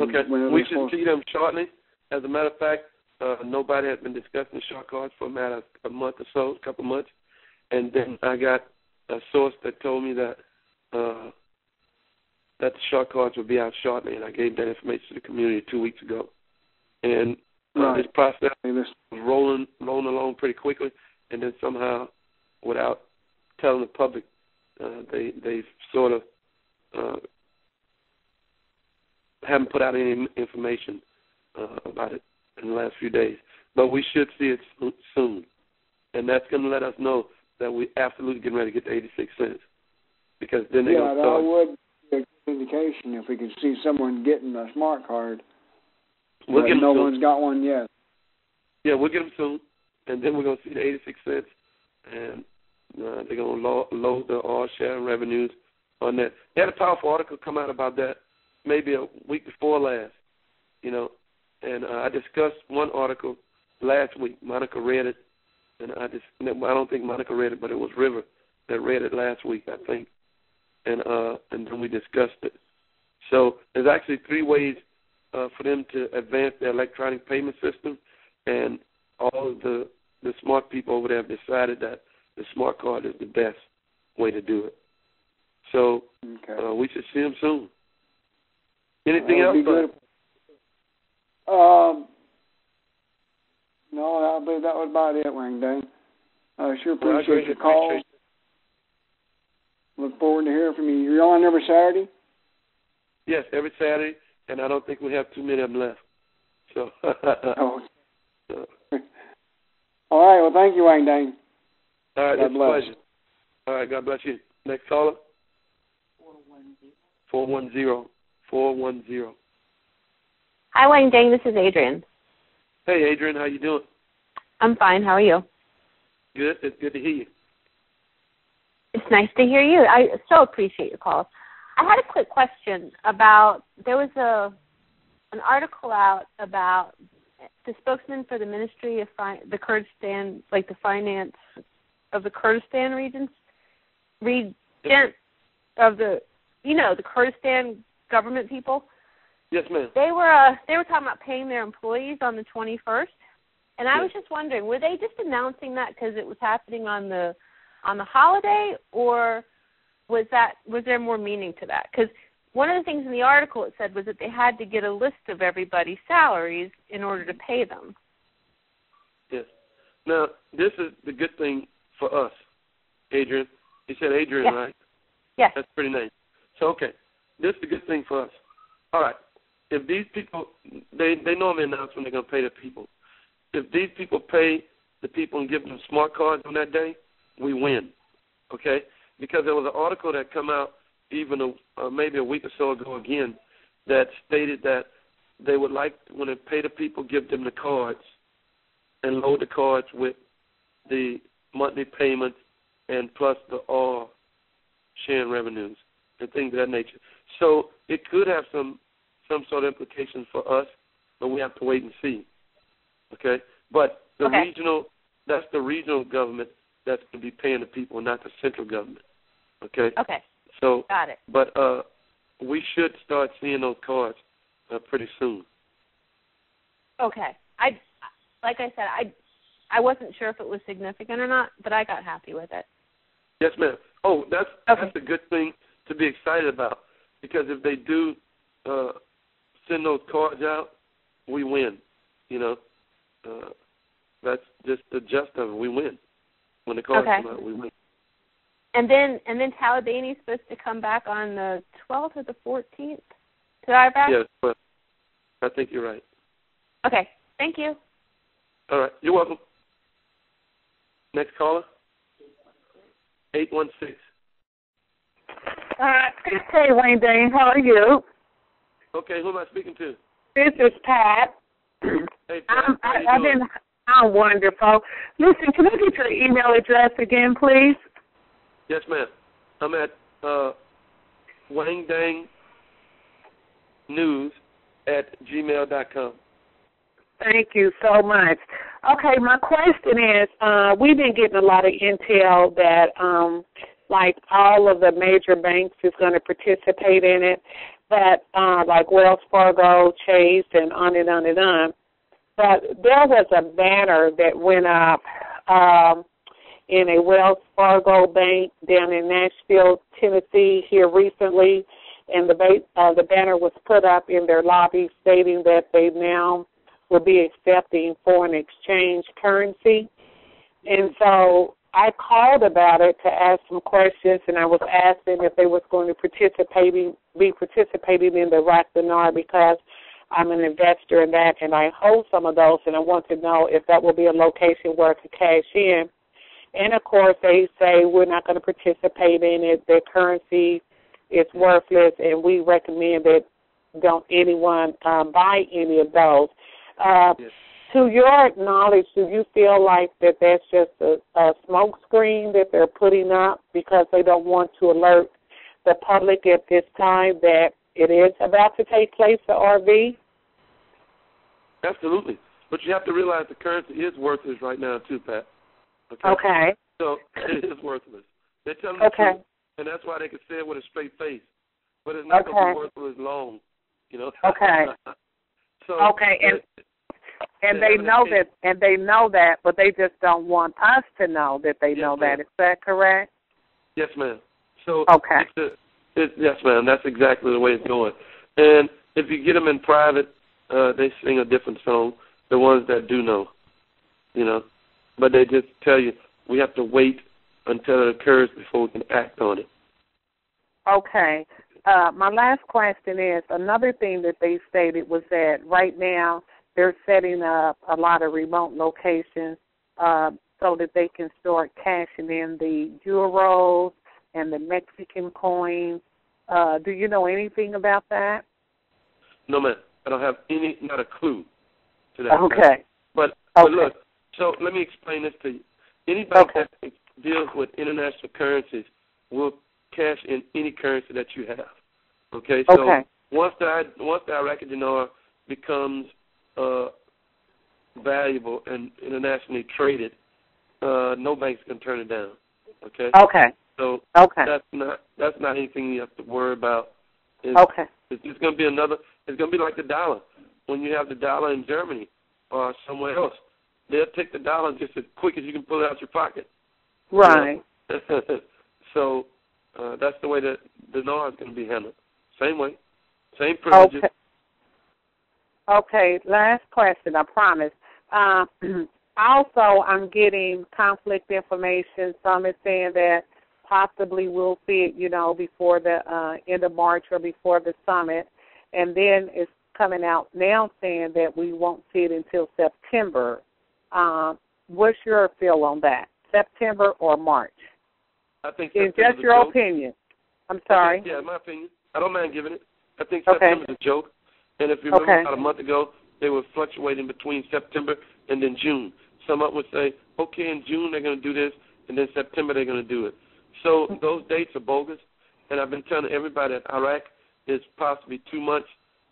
we should see them shortly. As a matter of fact, nobody has been discussing short cards for a month or so, a couple months. And then I got a source that told me that the short cards will be out shortly, and I gave that information to the community 2 weeks ago. And this process was rolling along pretty quickly, and then somehow, without telling the public, they sort of haven't put out any information about it in the last few days. But we should see it soon, and that's going to let us know that we absolutely getting ready to get to 86 cents. Because then they're going to start. That would be a good indication if we could see someone getting a smart card. We'll get them no soon. One's got one yet. Yeah, we'll get them soon, and then we're going to see the 86 cents, and they're going to load the oil sharing revenues on that. They had a powerful article come out about that maybe a week before last, and I discussed one article last week. Monica read it, and I don't think Monica read it, but it was River that read it last week, I think, and then we discussed it. So there's actually 3 ways for them to advance their electronic payment system, and all of the smart people over there have decided that the smart card is the best way to do it. So we should see them soon. Anything else? No, I believe that was about it, Wang Dang. I sure appreciate your call. Look forward to hearing from you. You're on every Saturday? Yes, every Saturday, and I don't think we have too many of them left. So. All right, well, thank you, Wang Dang. All right, God it's bless. a pleasure. All right, God bless you. Next caller. 410. Hi, Wang Dang. This is Adrian. Hey, Adrian. How you doing? I'm fine. How are you? Good. It's good to hear you. It's nice to hear you. I so appreciate your call. I had a quick question about, there was an article out about the spokesman for the Ministry of the Kurdistan, like the finance of the Kurdistan region of the, the Kurdistan government people. Yes, ma'am. They were talking about paying their employees on the 21st, and I was just wondering, were they just announcing that because it was happening on the holiday, or was there more meaning to that? Because one of the things in the article it said was that they had to get a list of everybody's salaries in order to pay them. Yes. Now, this is the good thing for us, Adrian. You said Adrian, right? Yes. That's pretty nice. So, okay, this is the good thing for us. All right. If these people, they normally announce when they're going to pay the people. If these people pay the people and give them smart cards on that day, we win, okay? Because there was an article that come out even maybe a week or so ago again that stated that they would like, when they pay the people, give them the cards and load the cards with the monthly payments and plus the all sharing revenues and things of that nature. So it could have some sort of implications for us, but we have to wait and see, okay? But the that's the regional government that's going to be paying the people, not the central government, okay? Okay. So, got it. But we should start seeing those cards pretty soon. Okay. Like I said, I wasn't sure if it was significant or not, but I got happy with it. Yes, ma'am. Oh, that's a good thing to be excited about, because if they do send those cards out, we win. That's just the gist of it. We win. When the cards come out, we win. And then Talabani's supposed to come back on the 12th or the 14th to Iraq? Yes, but I think you're right. Okay. Thank you. All right. You're welcome. Next caller. 816. Hey, Wayne Dane, how are you? Okay, who am I speaking to? This is Pat. Hey, Pat. I've been I'm wonderful. Listen, can I get your email address again, please? Yes, ma'am. I'm at wangdangnews@gmail.com. Thank you so much. Okay, my question is, we've been getting a lot of intel that, like, all of the major banks is going to participate in it, but like Wells Fargo, Chase, and on and on and on. But there was a banner that went up in a Wells Fargo bank down in Nashville, Tennessee, here recently, and the banner was put up in their lobby stating that they now will be accepting foreign exchange currency. And so I called about it to ask some questions, and I was asking if they was going to be participating in the Iraq dinar because I'm an investor in that, and I hold some of those, and I want to know if that will be a location where I could cash in. And, of course, they say we're not going to participate in it. Their currency is worthless, and we recommend that don't anyone buy any of those. To your knowledge, do you feel like that that's just a smoke screen that they're putting up because they don't want to alert the public at this time that it is about to take place, the RV? Absolutely. But you have to realize the currency is worthless right now, too, Pat. Okay. So it is worthless. They're telling the truth, and that's why they can say it with a straight face. But it's not going to be worthless long, you know. Okay. So and they know that, but they just don't want us to know that they know that. Is that correct? Yes, ma'am. So yes, ma'am. That's exactly the way it's going. And if you get them in private, they sing a different song. The ones that do know, you know, but they just tell you we have to wait until it occurs before we can act on it. Okay. My last question is, another thing that they stated was that right now they're setting up a lot of remote locations so that they can start cashing in the euros and the Mexican coins. Do you know anything about that? No, ma'am. I don't have not a clue to that. Okay. But look, so let me explain this to you. Anybody that deals with international currencies will cash in any currency that you have. Okay? So once the Iraqi dinar becomes valuable and internationally traded, no bank's going to turn it down. Okay? Okay. So that's not anything you have to worry about. It's just going to be it's going to be like the dollar. When you have the dollar in Germany or somewhere else, they'll take the dollar just as quick as you can pull it out your pocket. Right. You know? So that's the way that the dinar is going to be handled. Same way. Same privileges. Okay, last question, I promise. Also, I'm getting conflict information. Some is saying that possibly we'll see it, you know, before the end of March or before the summit. And then it's coming out now saying that we won't see it until September. What's your feel on that, September or March? I think it's just your opinion. I'm sorry. Okay, yeah, my opinion. I don't mind giving it. I think September's a joke. And if you remember about a month ago, they were fluctuating between September and then June. Some of them would say, okay, in June they're going to do this, and then September they're going to do it. So those dates are bogus, and I've been telling everybody that Iraq is possibly 2 months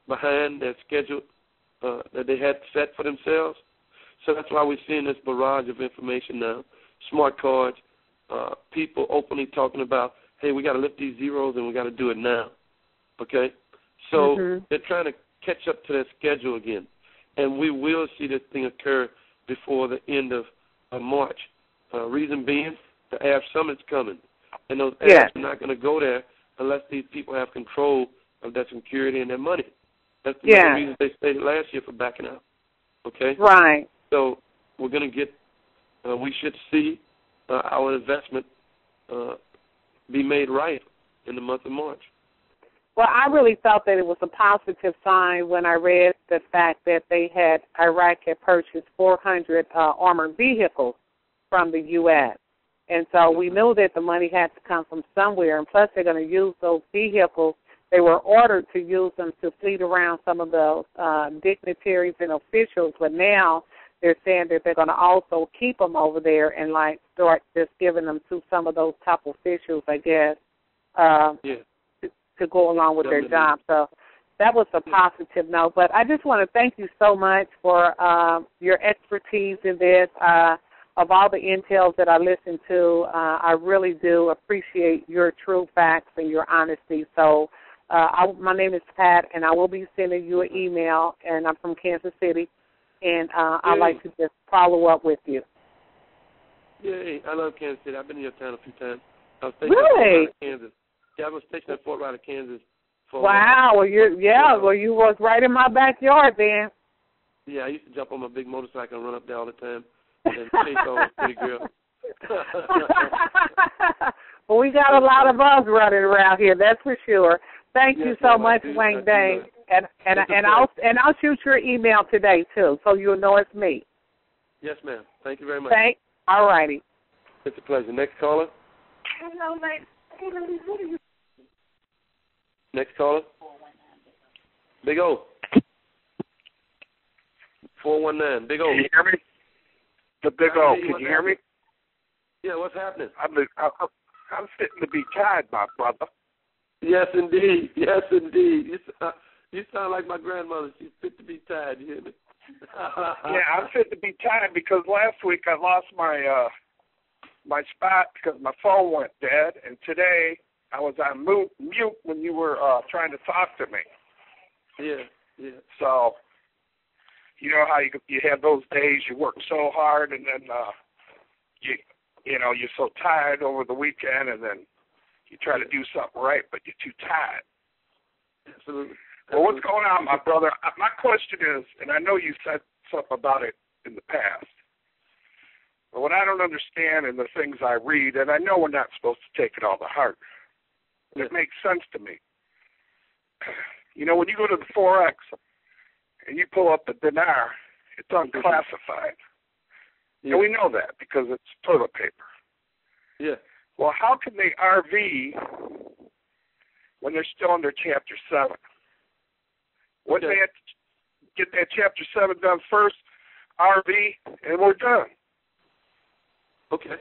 behind their schedule that they had set for themselves. So that's why we're seeing this barrage of information now, smart cards, people openly talking about, hey, we got to lift these zeros and we got to do it now. Okay? So they're trying to catch up to their schedule again. And we will see this thing occur before the end of March. Reason being, the Arab Summit's coming. And those Arabs are not going to go there unless these people have control of their security and their money. That's the reason they stated last year for backing out. Okay? Right. So we're going to get, we should see our investment be made right in the month of March. Well, I really felt that it was a positive sign when I read the fact that Iraq had purchased 400 armored vehicles from the U.S. And so we knew that the money had to come from somewhere, and plus they're going to use those vehicles. They were ordered to use them to fleet around some of the dignitaries and officials, but now they're saying that they're going to also keep them over there and, like, start just giving them to some of those top officials, I guess, to go along with their job. So that was a positive note. But I just want to thank you so much for your expertise in this. Of all the intels that I listen to, I really do appreciate your true facts and your honesty. So my name is Pat, and I will be sending you an email, and I'm from Kansas City, and I'd like to just follow up with you. Yeah, I love Kansas City. I've been in your town a few times. I was stationed really? at Fort Riley, Kansas. Yeah, I was stationed at Fort Riley, Kansas. Wow. Well, you was right in my backyard then. Yeah, I used to jump on my big motorcycle and run up there all the time and chase all those pretty girls. Well, we got a lot of us running around here, that's for sure. Thank you so much, Wang Dang, and I'll shoot your email today too, so you'll know it's me. Yes, ma'am. Thank you very much. All righty. It's a pleasure. Next caller. Hello, mate. Next caller. Big O. 419. Big O. Can you hear me? The Big O. Can you hear me? Yeah, what's happening? I'm fitting to be tied, my brother. Yes, indeed. Yes, indeed. You sound like my grandmother. She's fit to be tied. You hear me? Yeah, I'm fit to be tied because last week I lost my my spot because my phone went dead, and today I was on mute when you were trying to talk to me. Yeah. So, you know how you have those days you work so hard, and then you're so tired over the weekend, and then you try to do something right, but you're too tired. Absolutely. Well, what's going on, my brother? My question is, and I know you said something about it in the past, but what I don't understand in the things I read, and I know we're not supposed to take it all to heart, it makes sense to me. You know, when you go to the Forex and you pull up the dinar, it's unclassified. Yeah. And we know that because it's toilet paper. Yeah. Well, how can they RV when they're still under Chapter 7? Wouldn't they have to get that Chapter 7 done first, RV, and we're done? Okay.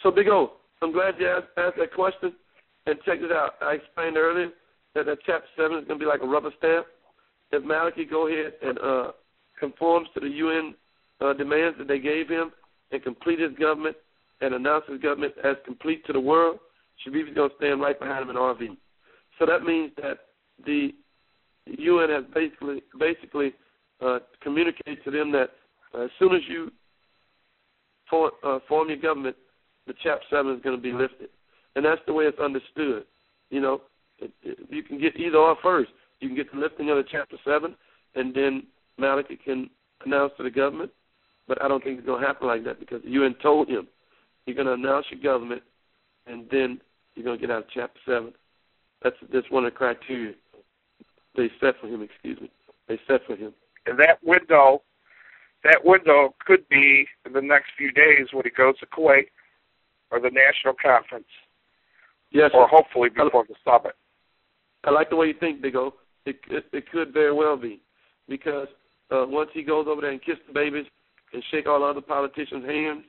So, Big O, I'm glad you asked that question. And check it out. I explained earlier that Chapter 7 is going to be like a rubber stamp. If Maliki go ahead and conforms to the UN demands that they gave him and complete his government and announce his government as complete to the world, Shabibi's going to stand right behind him in RV. So that means that the UN has basically communicated to them that as soon as you form your government, the Chapter 7 is going to be lifted. And that's the way it's understood. You know, you can get either or first. You can get the lifting of the Chapter 7, and then Maliki can announce to the government. But I don't think it's going to happen like that because the UN told him, you're going to announce your government, and then you're going to get out of Chapter 7. That's one of the criteria they set for him, They set for him. And that window could be in the next few days when he goes to Kuwait or the National Conference. Yes, or hopefully before the summit. I like the way you think, Big O. It could very well be because once he goes over there and kisses the babies and shake all other politicians' hands,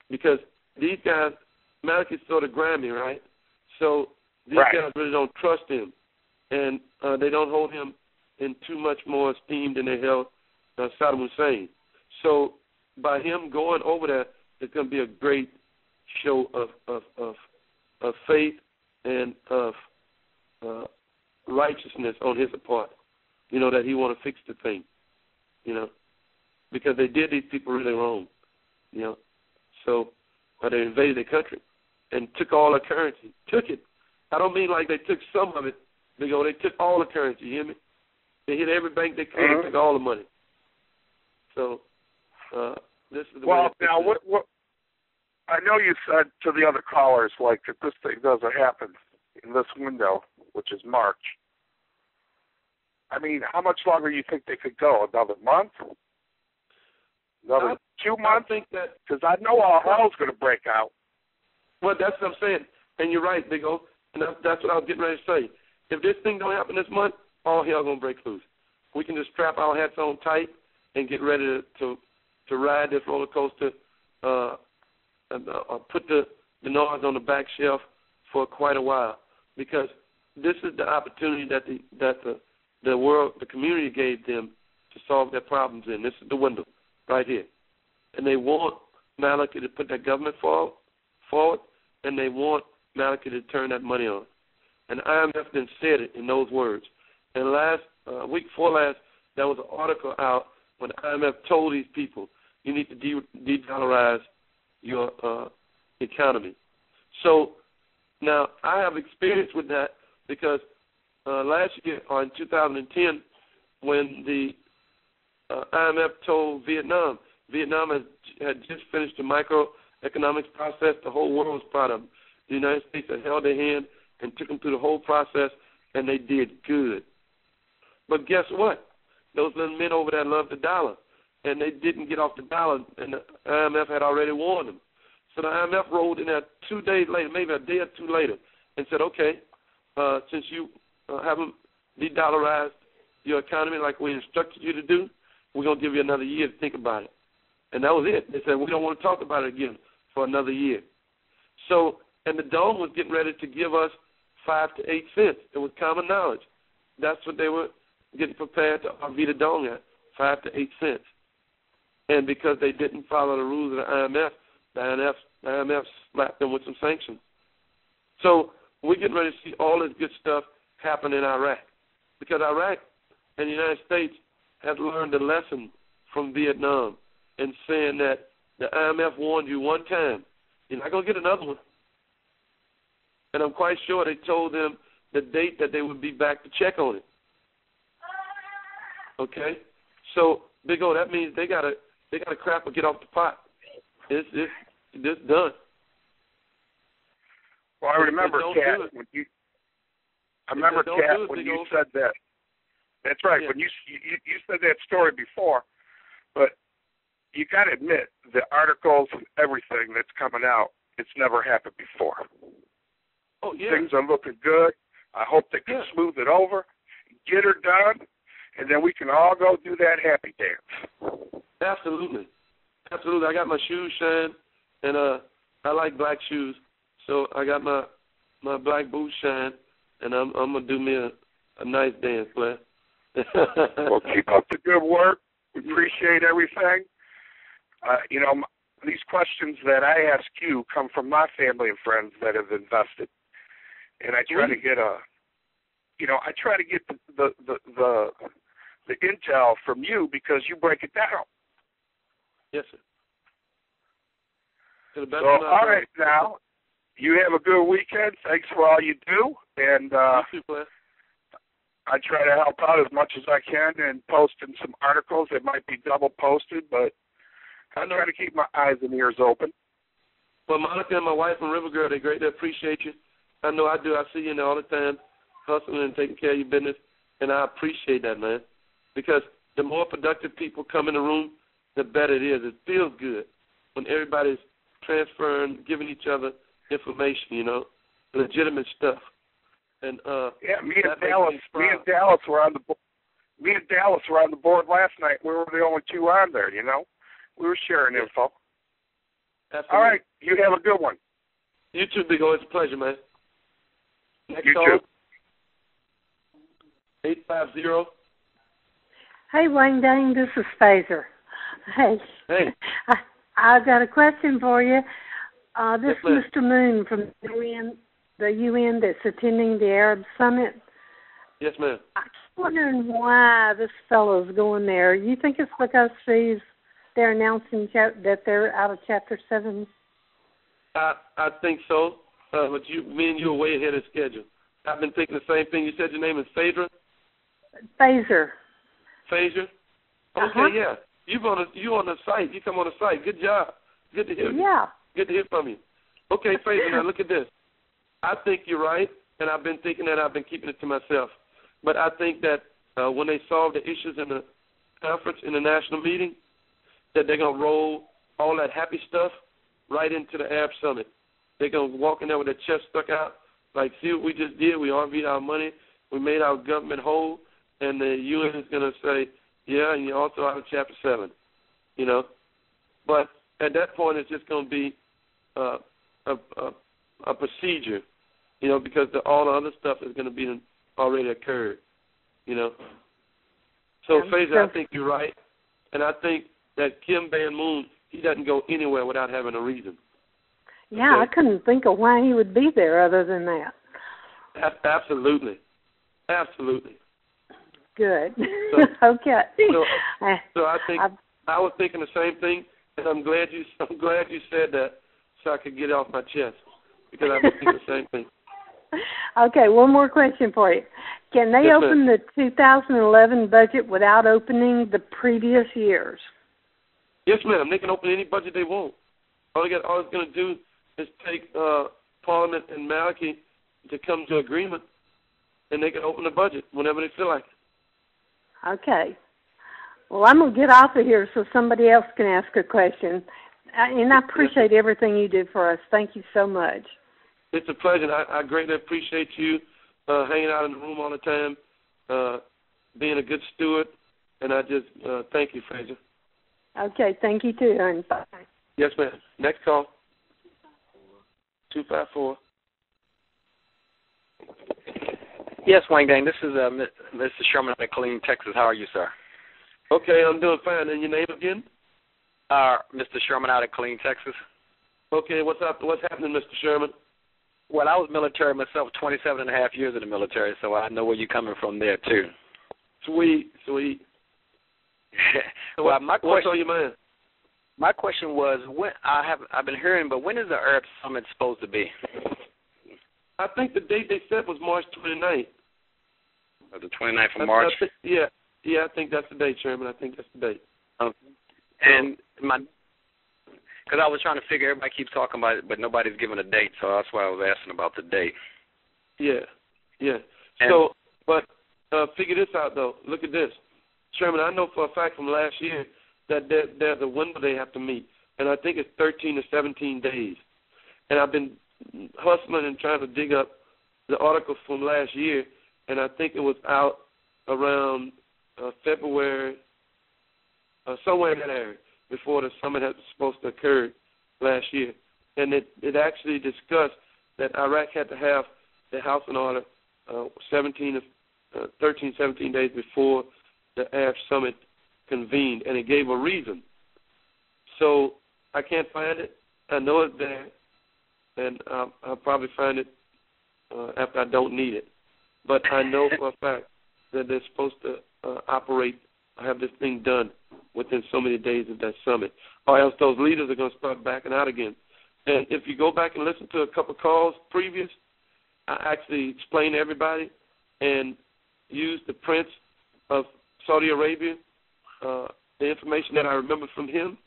because these guys, Maliki's sort of grimy, right? So these guys really don't trust him, and they don't hold him in too much more esteem than they held Saddam Hussein. So by him going over there, it's going to be a great show of faith and of righteousness on his part, that he want to fix the thing, because they did these people really wrong, so they invaded their country and took all their currency, took it. I don't mean like they took some of it, they took all the currency, you hear me? They hit every bank they could and took all the money. So this is the way. Well, now what I know you said to the other callers, like, if this thing doesn't happen in this window, which is March, I mean, how much longer do you think they could go? Another month? Another 2 months? I think that, because I know all hell's going to break out. Well, that's what I'm saying. And you're right, Big O. And that's what I was getting ready to say. If this thing don't happen this month, all hell going to break loose. We can just strap our hats on tight and get ready to to ride this roller coaster, and put the dinars on the back shelf for quite a while, because this is the opportunity that the world, the community gave them to solve their problems in. This is the window right here. And they want Maliki to put that government forward, and they want Maliki to turn that money on. And IMF then said it in those words. And last week before last, there was an article out when IMF told these people, you need to de-dollarize your economy. So now I have experience with that because last year, or in 2010, when the IMF told Vietnam had just finished the microeconomics process, the whole world was proud of them. The United States had held their hand and took them through the whole process, and they did good. But guess what? Those little men over there loved the dollar, and they didn't get off the dollar, and the IMF had already warned them. So the IMF rolled in there 2 days later, maybe a day or two later, and said, okay, since you haven't de-dollarized your economy like we instructed you to do, we're going to give you another year to think about it. And that was it. They said, we don't want to talk about it again for another year. So, and the dome was getting ready to give us 5 to 8 cents. It was common knowledge. That's what they were getting prepared to RV the dome at, 5 to 8 cents. And because they didn't follow the rules of the IMF slapped them with some sanctions. So we're getting ready to see all this good stuff happen in Iraq, because Iraq and the United States have learned a lesson from Vietnam in saying that the IMF warned you one time, you're not going to get another one. And I'm quite sure they told them the date that they would be back to check on it. Okay? So, Big O, that means they gotta crap or get off the pot. It's done. Well, I remember, Kat, when you said that. That's right. Yeah. When you said that story before, but you got to admit the articles and everything that's coming out, it's never happened before. Oh yeah. Things are looking good. I hope they can smooth it over, get her done, and then we can all go do that happy dance. Absolutely. Absolutely. I got my shoes shined, and I like black shoes, so I got my black boots shined, and I'm gonna do me a nice dance, man. Well, keep up the good work. We appreciate everything. These questions that I ask you come from my family and friends that have invested, and I try to get the intel from you because you break it down. Yes, sir. So, all right, now, you have a good weekend. Thanks for all you do, and you too, I try to help out as much as I can and posting some articles that might be double posted, but I try to keep my eyes and ears open. Well, Monica and my wife and River Girl, they greatly appreciate you. I know I do. I see you in there all the time, hustling and taking care of your business, and I appreciate that, man, because the more productive people come in the room, the better it is. It feels good when everybody's transferring, giving each other information, legitimate stuff. And me and Dallas were on the board last night. We were the only two on there, We were sharing info. Absolutely. All right, you have a good one. You too, Big O. It's a pleasure, man. Next you call. Too. 850. Hey, Wang Dang, this is Phaser. Hey. I've got a question for you. This is Mr. Moon from the UN that's attending the Arab Summit. Yes, ma'am. I'm wondering why this fellow's going there. You think it's because they're announcing that they're out of Chapter 7? I think so, but me and you are way ahead of schedule. I've been thinking the same thing. You said your name is Phaedra? Phaser. Phaser? Okay, yeah. You on the site. You come on the site. Good job. Good to hear you. Yeah. Good to hear from you. Okay, Phaser, now look at this. I think you're right, and I've been thinking that. I've been keeping it to myself. But I think that when they solve the issues in the conference, in the national meeting, that they're going to roll all that happy stuff right into the Arab Summit. They're going to walk in there with their chest stuck out, like, see what we just did. We RV'd our money. We made our government whole. And the UN is going to say, yeah, and you're also out of Chapter 7, But at that point, it's just going to be a procedure, you know, because all the other stuff is going to be already occurred, you know. So, Fraser, I think you're right, and I think that Kim Ban-Moon, he doesn't go anywhere without having a reason. Yeah, okay? I couldn't think of why he would be there other than that. Absolutely. Absolutely. Good. So, okay. So I think I was thinking the same thing, and I'm glad you said that so I could get it off my chest, because I was thinking the same thing. Okay, one more question for you. Can they open the 2011 budget without opening the previous years? Yes, ma'am. They can open any budget they want. All it's going to do is take Parliament and Maliki to come to agreement, and they can open the budget whenever they feel like it. Okay. Well, I'm going to get off of here so somebody else can ask a question. And I appreciate everything you do for us. Thank you so much. It's a pleasure. I greatly appreciate you hanging out in the room all the time, being a good steward, and I just thank you, Fraser. Okay, thank you too, honey. Bye. Yes, ma'am. Next call. 254. Yes, Wang Dang. This is Mr. Sherman out of Killeen, Texas. How are you, sir? Okay, I'm doing fine. And your name again? Mr. Sherman out of Killeen, Texas. Okay, what's up? What's happening, Mr. Sherman? Well, I was military myself, 27 and a half years in the military, so I know where you're coming from there, too. Sweet. Well, what's on your mind? My question was, when I've been hearing, but when is the Arab Summit supposed to be? I think the date they set was March 29th. The 29th of March? Yeah, I think that's the date, Sherman. I think that's the date. And because I was trying to figure, everybody keeps talking about it, but nobody's giving a date, so that's why I was asking about the date. Yeah. So, but figure this out, though. Look at this. Sherman, I know for a fact from last year that there's a window they have to meet, and I think it's 13 to 17 days. And I've been hustling and trying to dig up the article from last year, and I think it was out around February, somewhere in that area, before the summit was supposed to occur last year. And it actually discussed that Iraq had to have the house in order 13, 17 days before the Arab Summit convened, and it gave a reason. So I can't find it. I know it's there, and I'll probably find it after I don't need it. But I know for a fact that they're supposed to have this thing done within so many days of that summit, or else those leaders are going to start backing out again. And if you go back and listen to a couple calls previous, I actually explained to everybody and used the Prince of Saudi Arabia, the information that I remember from him,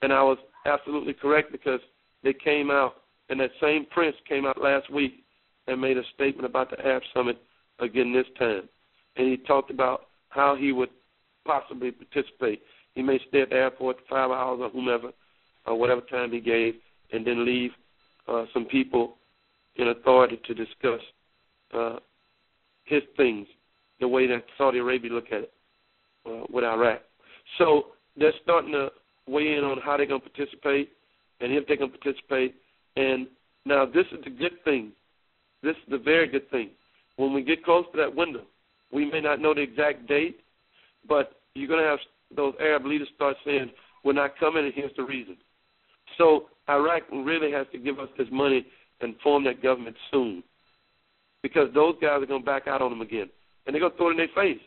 and I was absolutely correct because they came out, and that same Prince came out last week and made a statement about the Arab Summit again this time. And he talked about how he would possibly participate. He may stay at the airport 5 hours or whomever, or whatever time he gave, and then leave some people in authority to discuss his things, the way that Saudi Arabia look at it with Iraq. So they're starting to weigh in on how they're going to participate and if they're going to participate. And now this is the good thing. This is the very good thing. When we get close to that window, we may not know the exact date, but you're going to have those Arab leaders start saying, we're not coming, and here's the reason. So Iraq really has to give us this money and form that government soon, because those guys are going to back out on them again. And they're going to throw it in their face.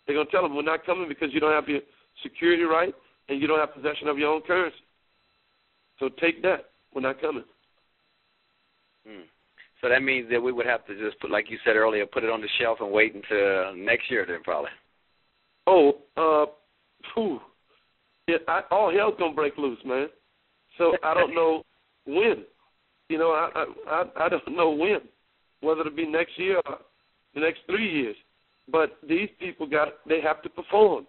They're going to tell them, we're not coming because you don't have your security right and you don't have possession of your own currency. So take that. We're not coming. So that means that we would have to just put, like you said earlier, put it on the shelf and wait until next year then probably. All hell's going to break loose, man. So I don't know when. You know, I don't know when, whether it'll be next year or the next 3 years. But these people they have to perform,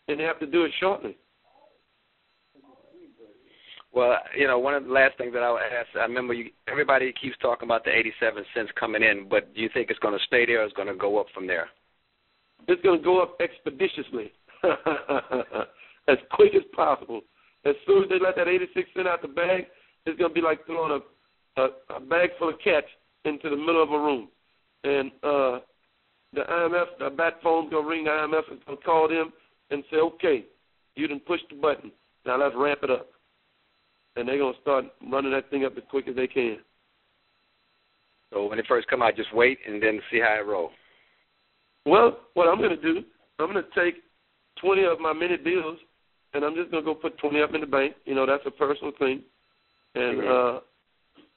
and they have to do it shortly. Well, you know, one of the last things that I would ask, I remember everybody keeps talking about the 87 cents coming in, but do you think it's going to stay there or it's going to go up from there? It's going to go up expeditiously, as quick as possible. as soon as they let that 86 cent out the bag, it's going to be like throwing a bag full of cats into the middle of a room. And the IMF, the bat phone's going to ring the IMF and going to call them and say, okay, you done pushed the button. Now let's ramp it up. And they're going to start running that thing up as quick as they can. So when it first come out, just wait and then see how it rolls. Well, what I'm going to do, I'm going to take 20 of my mini bills, and I'm just going to go put 20 up in the bank. You know, that's a personal thing. And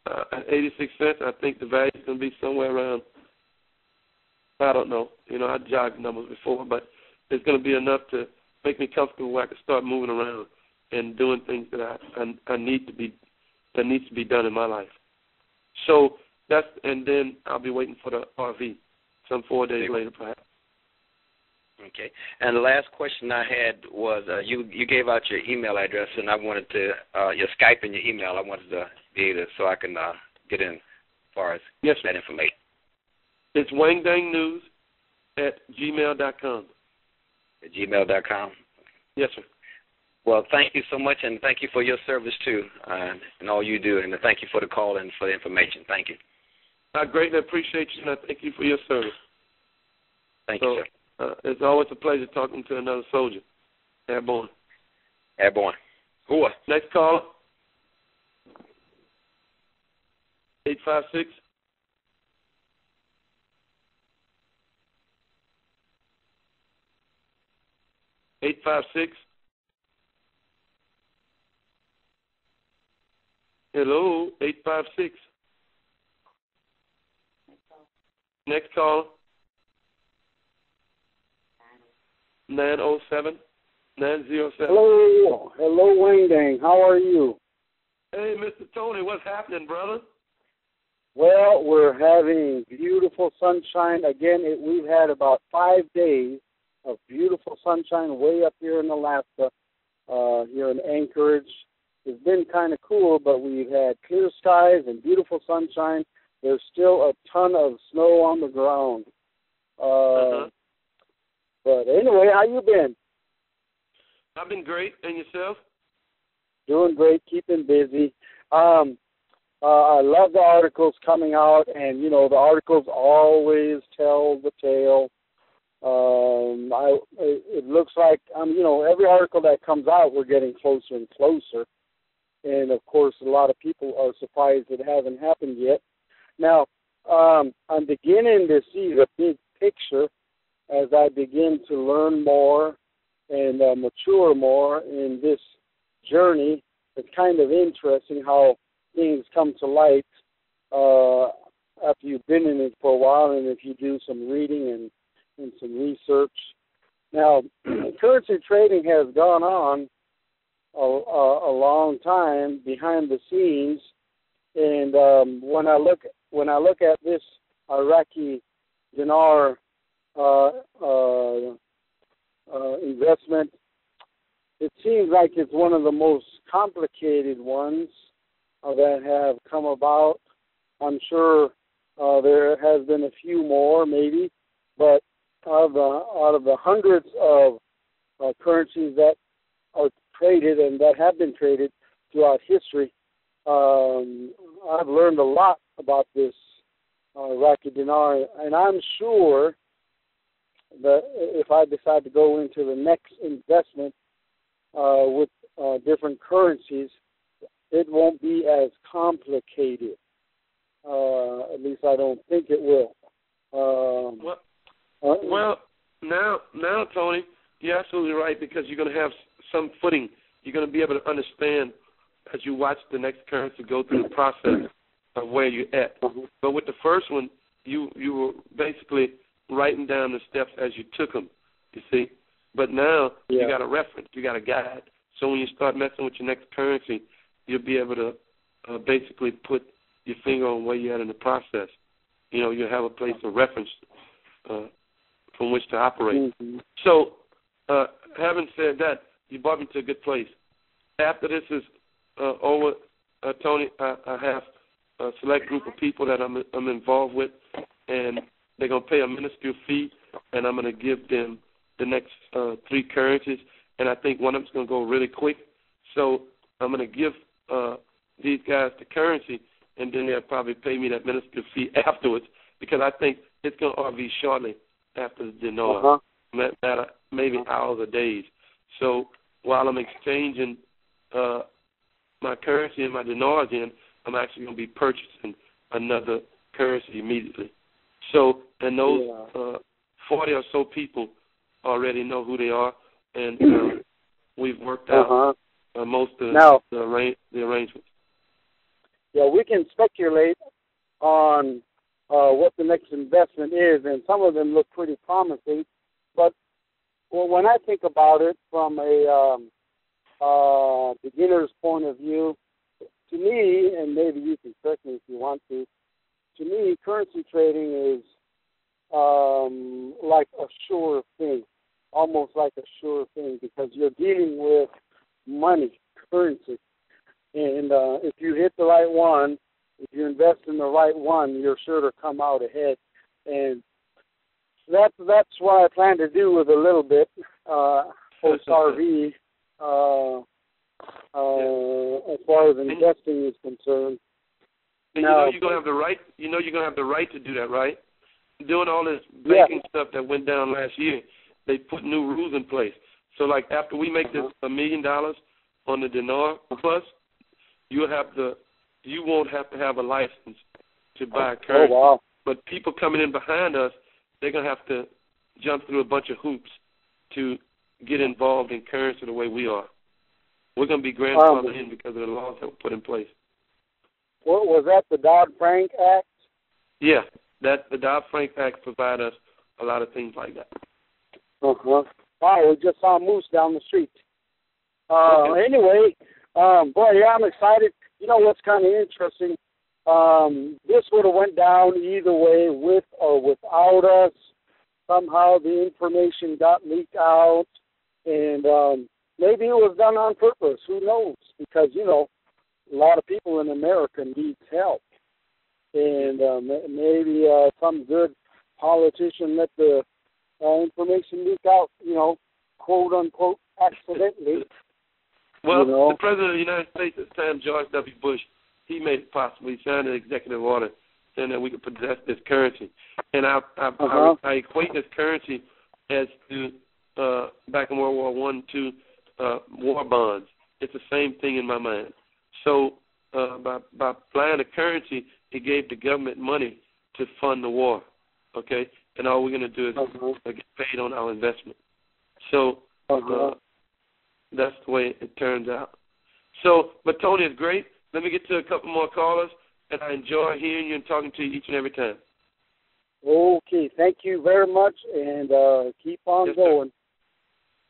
at 86 cents, I think the value is going to be somewhere around, I don't know. You know, I jogged numbers before, but it's going to be enough to make me comfortable where I can start moving around and doing things that I need to be, that needs to be done in my life. So that's, and then I'll be waiting for the RV some 4 days later, perhaps. Okay. And the last question I had was you gave out your email address, and I wanted to your Skype and your email. I wanted to be able to, so I can get in as far as that information. It's wangdangnews@gmail.com. At gmail.com. Yes, sir. Well, thank you so much, and thank you for your service too, and all you do, and thank you for the call and for the information. Thank you. I greatly appreciate you, and I thank you for your service. Thank you, sir. It's always a pleasure talking to another soldier. Airborne. Airborne. Who? Next caller. 856. Hello, 856. Next call. 907. Hello, Wayne Dang. How are you? Hey, Mr. Tony, what's happening, brother? Well, we're having beautiful sunshine. Again, we've had about 5 days of beautiful sunshine way up here in Alaska, here in Anchorage. It's been kind of cool, but we've had clear skies and beautiful sunshine. There's still a ton of snow on the ground. But anyway, how you been? I've been great. And yourself? Doing great, keeping busy. I love the articles coming out, and, you know, the articles always tell the tale. It looks like, you know, every article that comes out, we're getting closer and closer. And, of course, a lot of people are surprised it hasn't happened yet. Now, I'm beginning to see the big picture as I begin to learn more and mature more in this journey. It's kind of interesting how things come to light after you've been in it for a while and if you do some reading and some research. Now, currency trading has gone on a long time behind the scenes, and when I look at this Iraqi dinar investment, it seems like it's one of the most complicated ones that have come about. I'm sure there has been a few more, maybe, but out of the hundreds of currencies that are traded and that have been traded throughout history, I've learned a lot about this Iraqi dinar, and I'm sure that if I decide to go into the next investment with different currencies, it won't be as complicated. At least I don't think it will. Well, now, Tony, you're absolutely right, because you're going to have some footing. You're going to be able to understand as you watch the next currency go through the process of where you're at. But with the first one, you were basically writing down the steps as you took them, you see. But now you got a reference, you got a guide. So when you start messing with your next currency, you'll be able to basically put your finger on where you're at in the process. You know, you'll have a place of reference from which to operate. So having said that, you brought me to a good place. After this is over, Tony, I have a select group of people that I'm involved with, and they're going to pay a minuscule fee, and I'm going to give them the next 3 currencies, and I think one of them's going to go really quick. So I'm going to give these guys the currency, and then they'll probably pay me that minister fee afterwards, because I think it's going to RV shortly after the dinar, matter maybe hours or days. So while I'm exchanging my currency and my dinars in, I'm actually going to be purchasing another currency immediately. So, and those 40 or so people already know who they are, and we've worked out most of the arrangements. Yeah, we can speculate on what the next investment is, and some of them look pretty promising. But when I think about it from a beginner's point of view, to me, and maybe you can correct me if you want to me, currency trading is like a sure thing, almost like a sure thing, because you're dealing with money, currency. And if you hit the right one, if you invest in the right one, you're sure to come out ahead. And that's what I plan to do with a little bit post-RV as far as investing is concerned. And you're gonna have the right. You're gonna have the right to do that, right? Doing all this banking stuff that went down last year, they put new rules in place. So, like after we make this $1 million on the dinar plus, you won't have to have a license to buy a currency. Oh, wow. But people coming in behind us, they're gonna have to jump through a bunch of hoops to get involved in currency the way we are. We're gonna be grandfathered in because of the laws that were put in place. What was that, the Dodd-Frank Act? Yeah, the Dodd-Frank Act provides us a lot of things like that. Wow, we just saw a moose down the street. Anyway, boy, yeah, I'm excited. You know what's kind of interesting? This would have went down either way, with or without us. Somehow the information got leaked out, and maybe it was done on purpose. Who knows? Because, a lot of people in America need help. And maybe some good politician let the information leak out, quote unquote, accidentally. Well, the President of the United States at the time, George W. Bush, he made it possible. He signed an executive order saying that we could possess this currency. And I equate this currency as to, back in World War I, to war bonds. It's the same thing in my mind. So by buying the currency, it gave the government money to fund the war, okay? And all we're going to do is get paid on our investment. So that's the way it turns out. So, but Tony, it's great. Let me get to a couple more callers, and I enjoy hearing you and talking to you each and every time. Okay, thank you very much, and keep on going. Sir.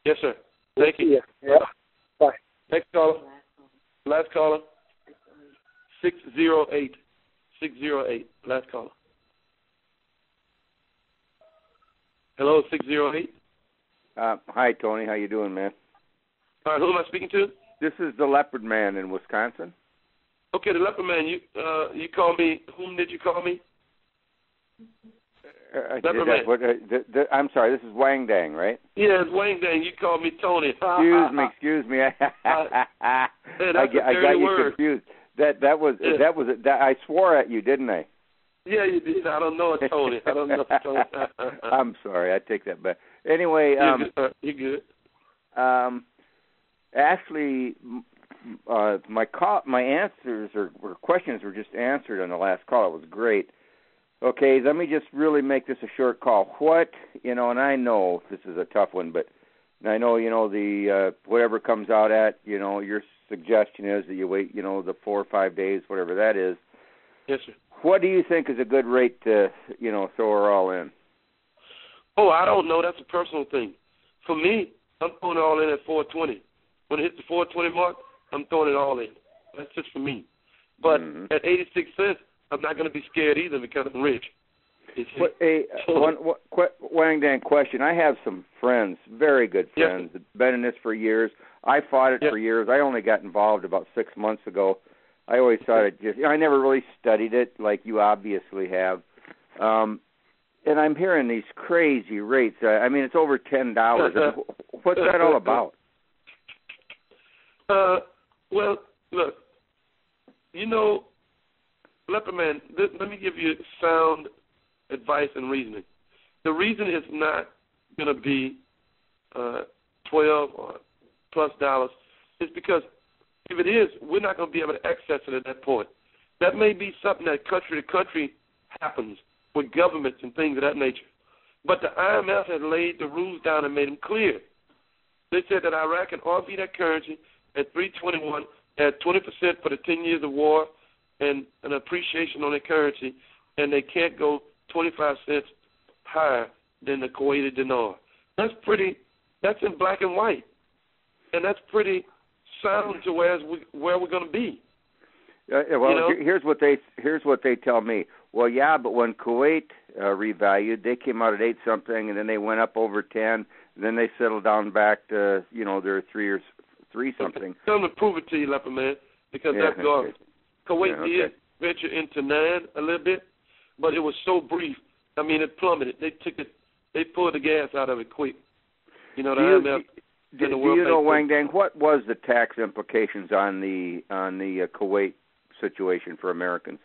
Yes, sir. Thank you. Yeah. Bye. Next caller. Last caller. 608. 608. Last caller. Hello, 608. Hi, Tony. How you doing, man? All right, who am I speaking to? This is the Leopard Man in Wisconsin. Okay, the Leopard Man. You called me. Whom did you call me? Leopard Man. I'm sorry. This is Wang Dang, right? Yeah, it's Wang Dang. You called me Tony. Excuse me. I got you confused. That was I swore at you, didn't I? Yeah, you did. I don't know it, Tony. I don't know it, Tony. I'm sorry. I take that back. Anyway, you're good. Actually, my answers or questions were just answered on the last call. It was great. Okay, let me just really make this a short call. What, and I know this is a tough one, but I know, the whatever comes out at, your suggestion is that you wait, the 4 or 5 days, whatever that is. Yes, sir. What do you think is a good rate to, throw her all in? Oh, I don't know. That's a personal thing. For me, I'm throwing it all in at 420. When it hits the 420 mark, I'm throwing it all in. That's just for me. But at 86 cents, I'm not going to be scared either because I'm rich. Wang Dang question. I have some friends, very good friends, that have been in this for years. I fought it for years. I only got involved about 6 months ago. I always thought it just, I never really studied it like you obviously have. And I'm hearing these crazy rates. I mean, it's over $10. What's that all about? Well, look, Leopardman, let me give you sound advice and reasoning. The reason it's not going to be $12 or plus dollars is because if it is, we're not going to be able to access it at that point. That may be something that country to country happens with governments and things of that nature. But the IMF has laid the rules down and made them clear. They said that Iraq can offer you that currency at 321 at 20% for the 10 years of war and an appreciation on their currency, and they can't go 25 cents higher than the Kuwaiti dinar. That's in black and white, and that's pretty sound to where we're going to be. Here's what they tell me. Well, yeah, but when Kuwait revalued, they came out at 8 something, and then they went up over 10, and then they settled down back to their 3 something. Tell them to prove it to you, Leopardman, because that's garbage. Kuwait did venture into 9 a little bit, but it was so brief. I mean, it plummeted. They pulled the gas out of it quick. Do you know, Wang Dang, what was the tax implications on the Kuwait situation for Americans?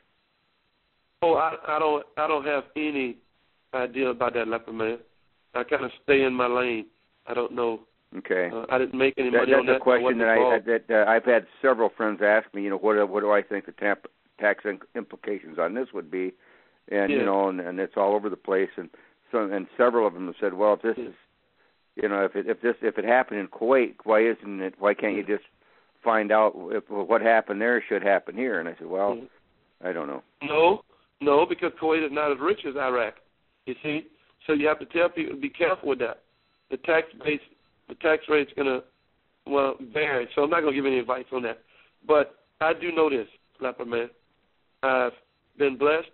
Oh, I don't have any idea about that, Leopardman. I kind of stay in my lane. I don't know. Okay. I didn't make any money on that. That's a question that I've had several friends ask me. What do I think the tax implications on this would be? And and it's all over the place. And several of them have said, well, if this is, if it happened in Kuwait, why can't you just find out if what happened there should happen here? And I said, well, I don't know. No, because Kuwait is not as rich as Iraq. You see, so you have to tell people to be careful with that. The tax rate's going to vary. So I'm not going to give any advice on that. But I do know this, Leopardman. I've been blessed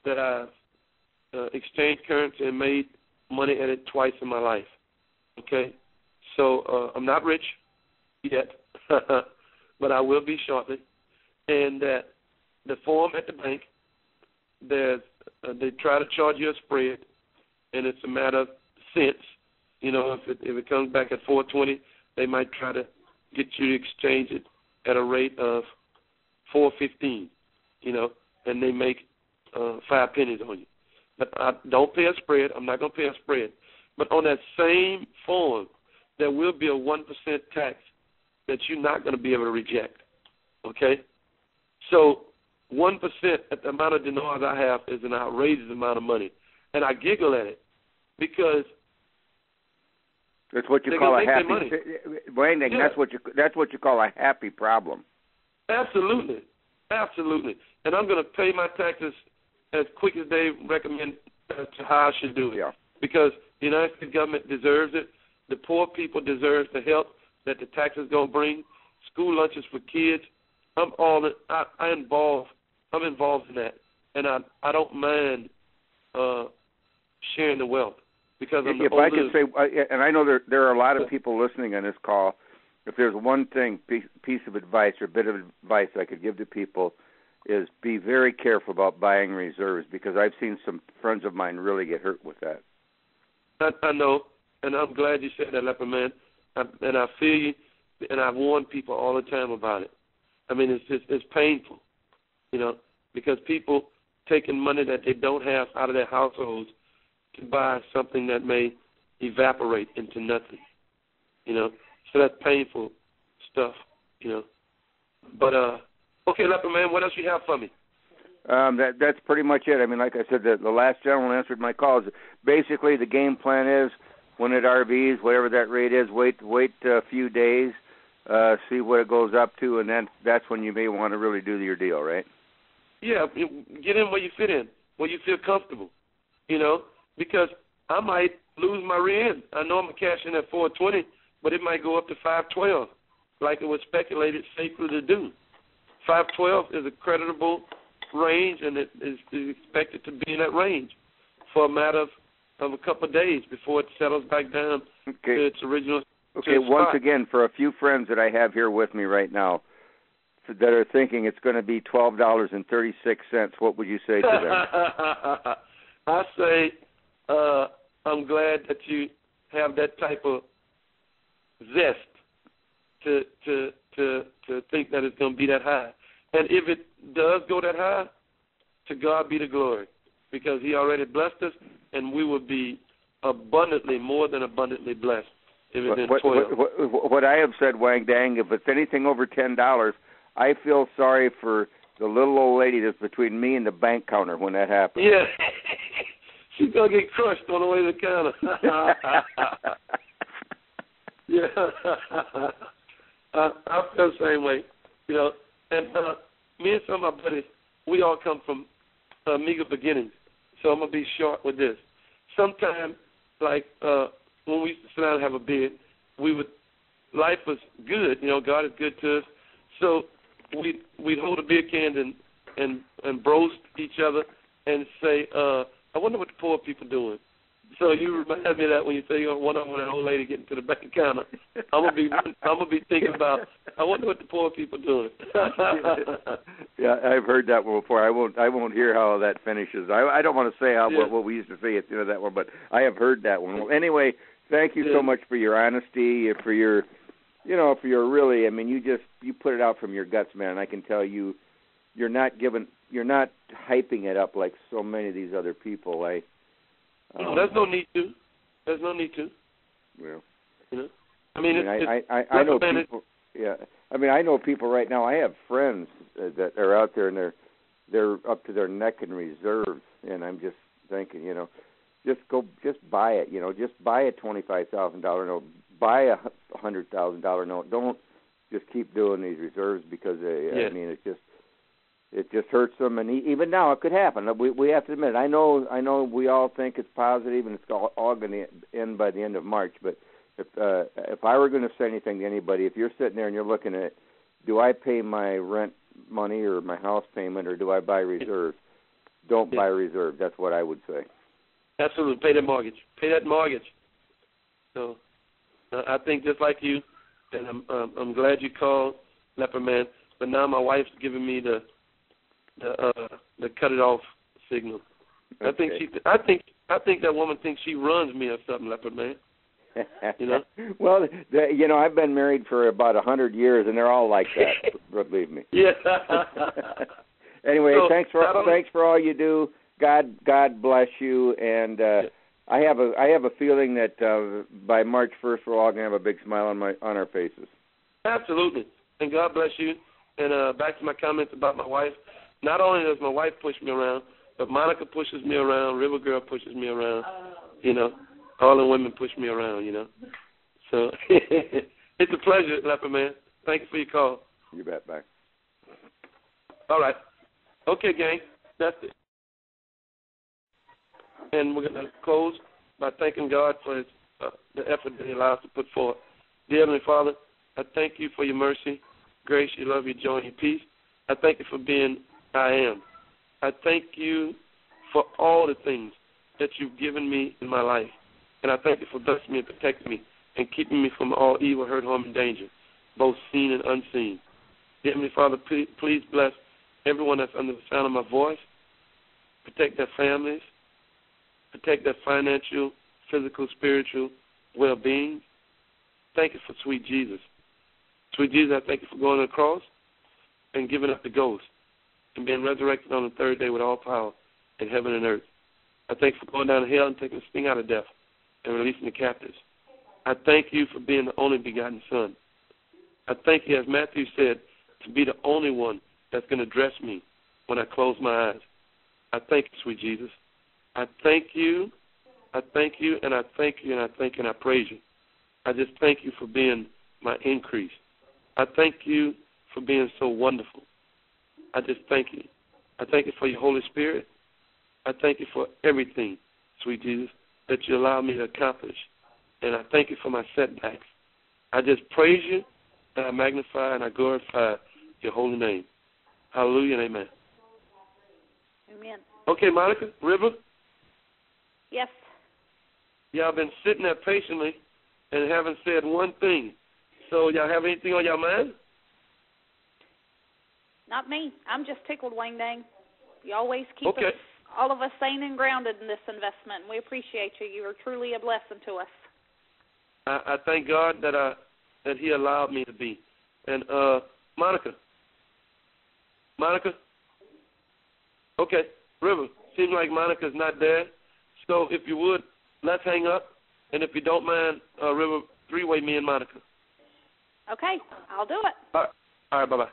that I've exchanged currency and made money at it twice in my life. Okay, so I'm not rich yet, but I will be shortly. And that the form at the bank, they try to charge you a spread, and it's a matter of cents. If it comes back at 4.20, they might try to get you to exchange it at a rate of 4.15. And they make 5 pennies on you. But I don't pay a spread. I'm not going to pay a spread. But on that same form, there will be a 1% tax that you're not going to be able to reject. Okay? So 1% at the amount of dinars I have is an outrageous amount of money. And I giggle at it because that's what you call a happy. That's what you call a happy problem. Absolutely. And I'm going to pay my taxes as quick as they recommend to how I should do it. Yeah. Because the United States government deserves it. The poor people deserve the help that the taxes going to bring. School lunches for kids. I'm involved in that, and I don't mind sharing the wealth because I'm the oldest. If I could say, and I know there are a lot of people listening on this call. If there's one piece of advice or bit of advice I could give to people, is be very careful about buying reserves, because I've seen some friends of mine really get hurt with that. I know, and I'm glad you said that, Leopardman. And I feel you, and I warn people all the time about it. I mean, it's painful, because people taking money that they don't have out of their households to buy something that may evaporate into nothing, So that's painful stuff, But, okay, Leopardman, what else you have for me? That's pretty much it. I mean, like I said, the last gentleman answered my calls. Basically, the game plan is when it RVs, whatever that rate is, wait a few days, see what it goes up to, and then that's when you may want to really do your deal, right? Yeah, get in where you fit in, where you feel comfortable, because I might lose my rear end. I know I'm going to cash in at 4.20, but it might go up to 5.12, like it was speculated safely to do. 5.12 is a creditable range, and it is expected to be in that range for a matter of a couple of days before it settles back down to its original. Okay, once again, for a few friends that I have here with me right now that are thinking it's going to be $12.36, what would you say to them? I say I'm glad that you have that type of zest to think think that it's going to be that high. And if it does go that high, to God be the glory, because he already blessed us, and we will be abundantly, more than abundantly blessed if it's in 12. What I have said, Wang Dang, if it's anything over $10, I feel sorry for the little old lady that's between me and the bank counter when that happens. Yeah. She's going to get crushed on the way to the counter. Yeah. I feel the same way. You know, and me and some of my buddies, we all come from meager beginnings. So I'm going to be short with this. Sometimes, like when we used to sit down and have a beer, life was good. You know, God is good to us. So we'd hold a beer can and roast each other and say, I wonder what the poor people doing. So you remind me of that when you say you one on that old lady getting to the bank counter. I'm gonna be thinking about, I wonder what the poor people doing. Yeah, I've heard that one before. I won't hear how that finishes. I don't want to say what we used to say at the end of that one, but I have heard that one. Well, anyway, thank you so much for your honesty, for your really. I mean, you put it out from your guts, man. And I can tell you're not hyping it up like so many of these other people. There's no need to. There's no need to. Well, you know, I mean, I know people. Yeah, I mean, I know people right now. I have friends that are out there, and they're up to their neck in reserves, and I'm just thinking, you know, just buy it. You know, just buy a $25,000 note, buy a $100,000 note. Don't just keep doing these reserves because I mean, it just hurts them, and even now it could happen. We have to admit it. I know we all think it's positive and it's all going to end by the end of March. But if I were going to say anything to anybody, if you're sitting there and you're looking at, do I pay my rent money or my house payment, or do I buy reserves? Don't buy reserves. That's what I would say. Absolutely, pay that mortgage. Pay that mortgage. So I think just like you, and I'm glad you called, Leopard Man. But now my wife's giving me the cut it off signal. Okay. I think that woman thinks she runs me or something, Leopard Man. You know? Well, you know, I've been married for about 100 years, and they're all like that. Believe me. Yeah. Anyway, so, thanks for all you do. God bless you, and I have a feeling that by March 1st we're all gonna have a big smile on our faces. Absolutely, and God bless you. And back to my comments about my wife. Not only does my wife push me around, but Monica pushes me around, River Girl pushes me around, you know. All the women push me around, you know. So it's a pleasure, Leopard Man. Thank you for your call. You bet. Bye. All right. Okay, gang. That's it. And we're going to close by thanking God for the effort that he allows us to put forth. Dear Heavenly Father, I thank you for your mercy, grace, your love, your joy, and your peace. I thank you for being I am. I thank you for all the things that you've given me in my life. And I thank you for blessing me and protecting me and keeping me from all evil, hurt, harm, and danger, both seen and unseen. Dear Heavenly Father, please bless everyone that's under the sound of my voice. Protect their families. Protect their financial, physical, spiritual well-being. Thank you for sweet Jesus. Sweet Jesus, I thank you for going to the cross and giving up the ghost and being resurrected on the third day with all power in heaven and earth. I thank you for going down to hell and taking the sting out of death and releasing the captives. I thank you for being the only begotten Son. I thank you, as Matthew said, to be the only one that's going to dress me when I close my eyes. I thank you, sweet Jesus. I thank you, and I thank you, and I thank you, and I praise you. I just thank you for being my increase. I thank you for being so wonderful. I just thank you. I thank you for your Holy Spirit. I thank you for everything, sweet Jesus, that you allow me to accomplish. And I thank you for my setbacks. I just praise you, and I magnify and I glorify your holy name. Hallelujah and amen. Amen. Okay, Monica, River? Yes. Y'all been sitting there patiently and haven't said one thing. So y'all have anything on your mind? Not me. I'm just tickled, Wang Dang. You always keep all of us sane and grounded in this investment, and we appreciate you. You are truly a blessing to us. I thank God that he allowed me to be. And Monica? Okay, River, seems like Monica's not there. So if you would, let's hang up. And if you don't mind, River, three-way me and Monica. Okay, I'll do it. All right, bye-bye.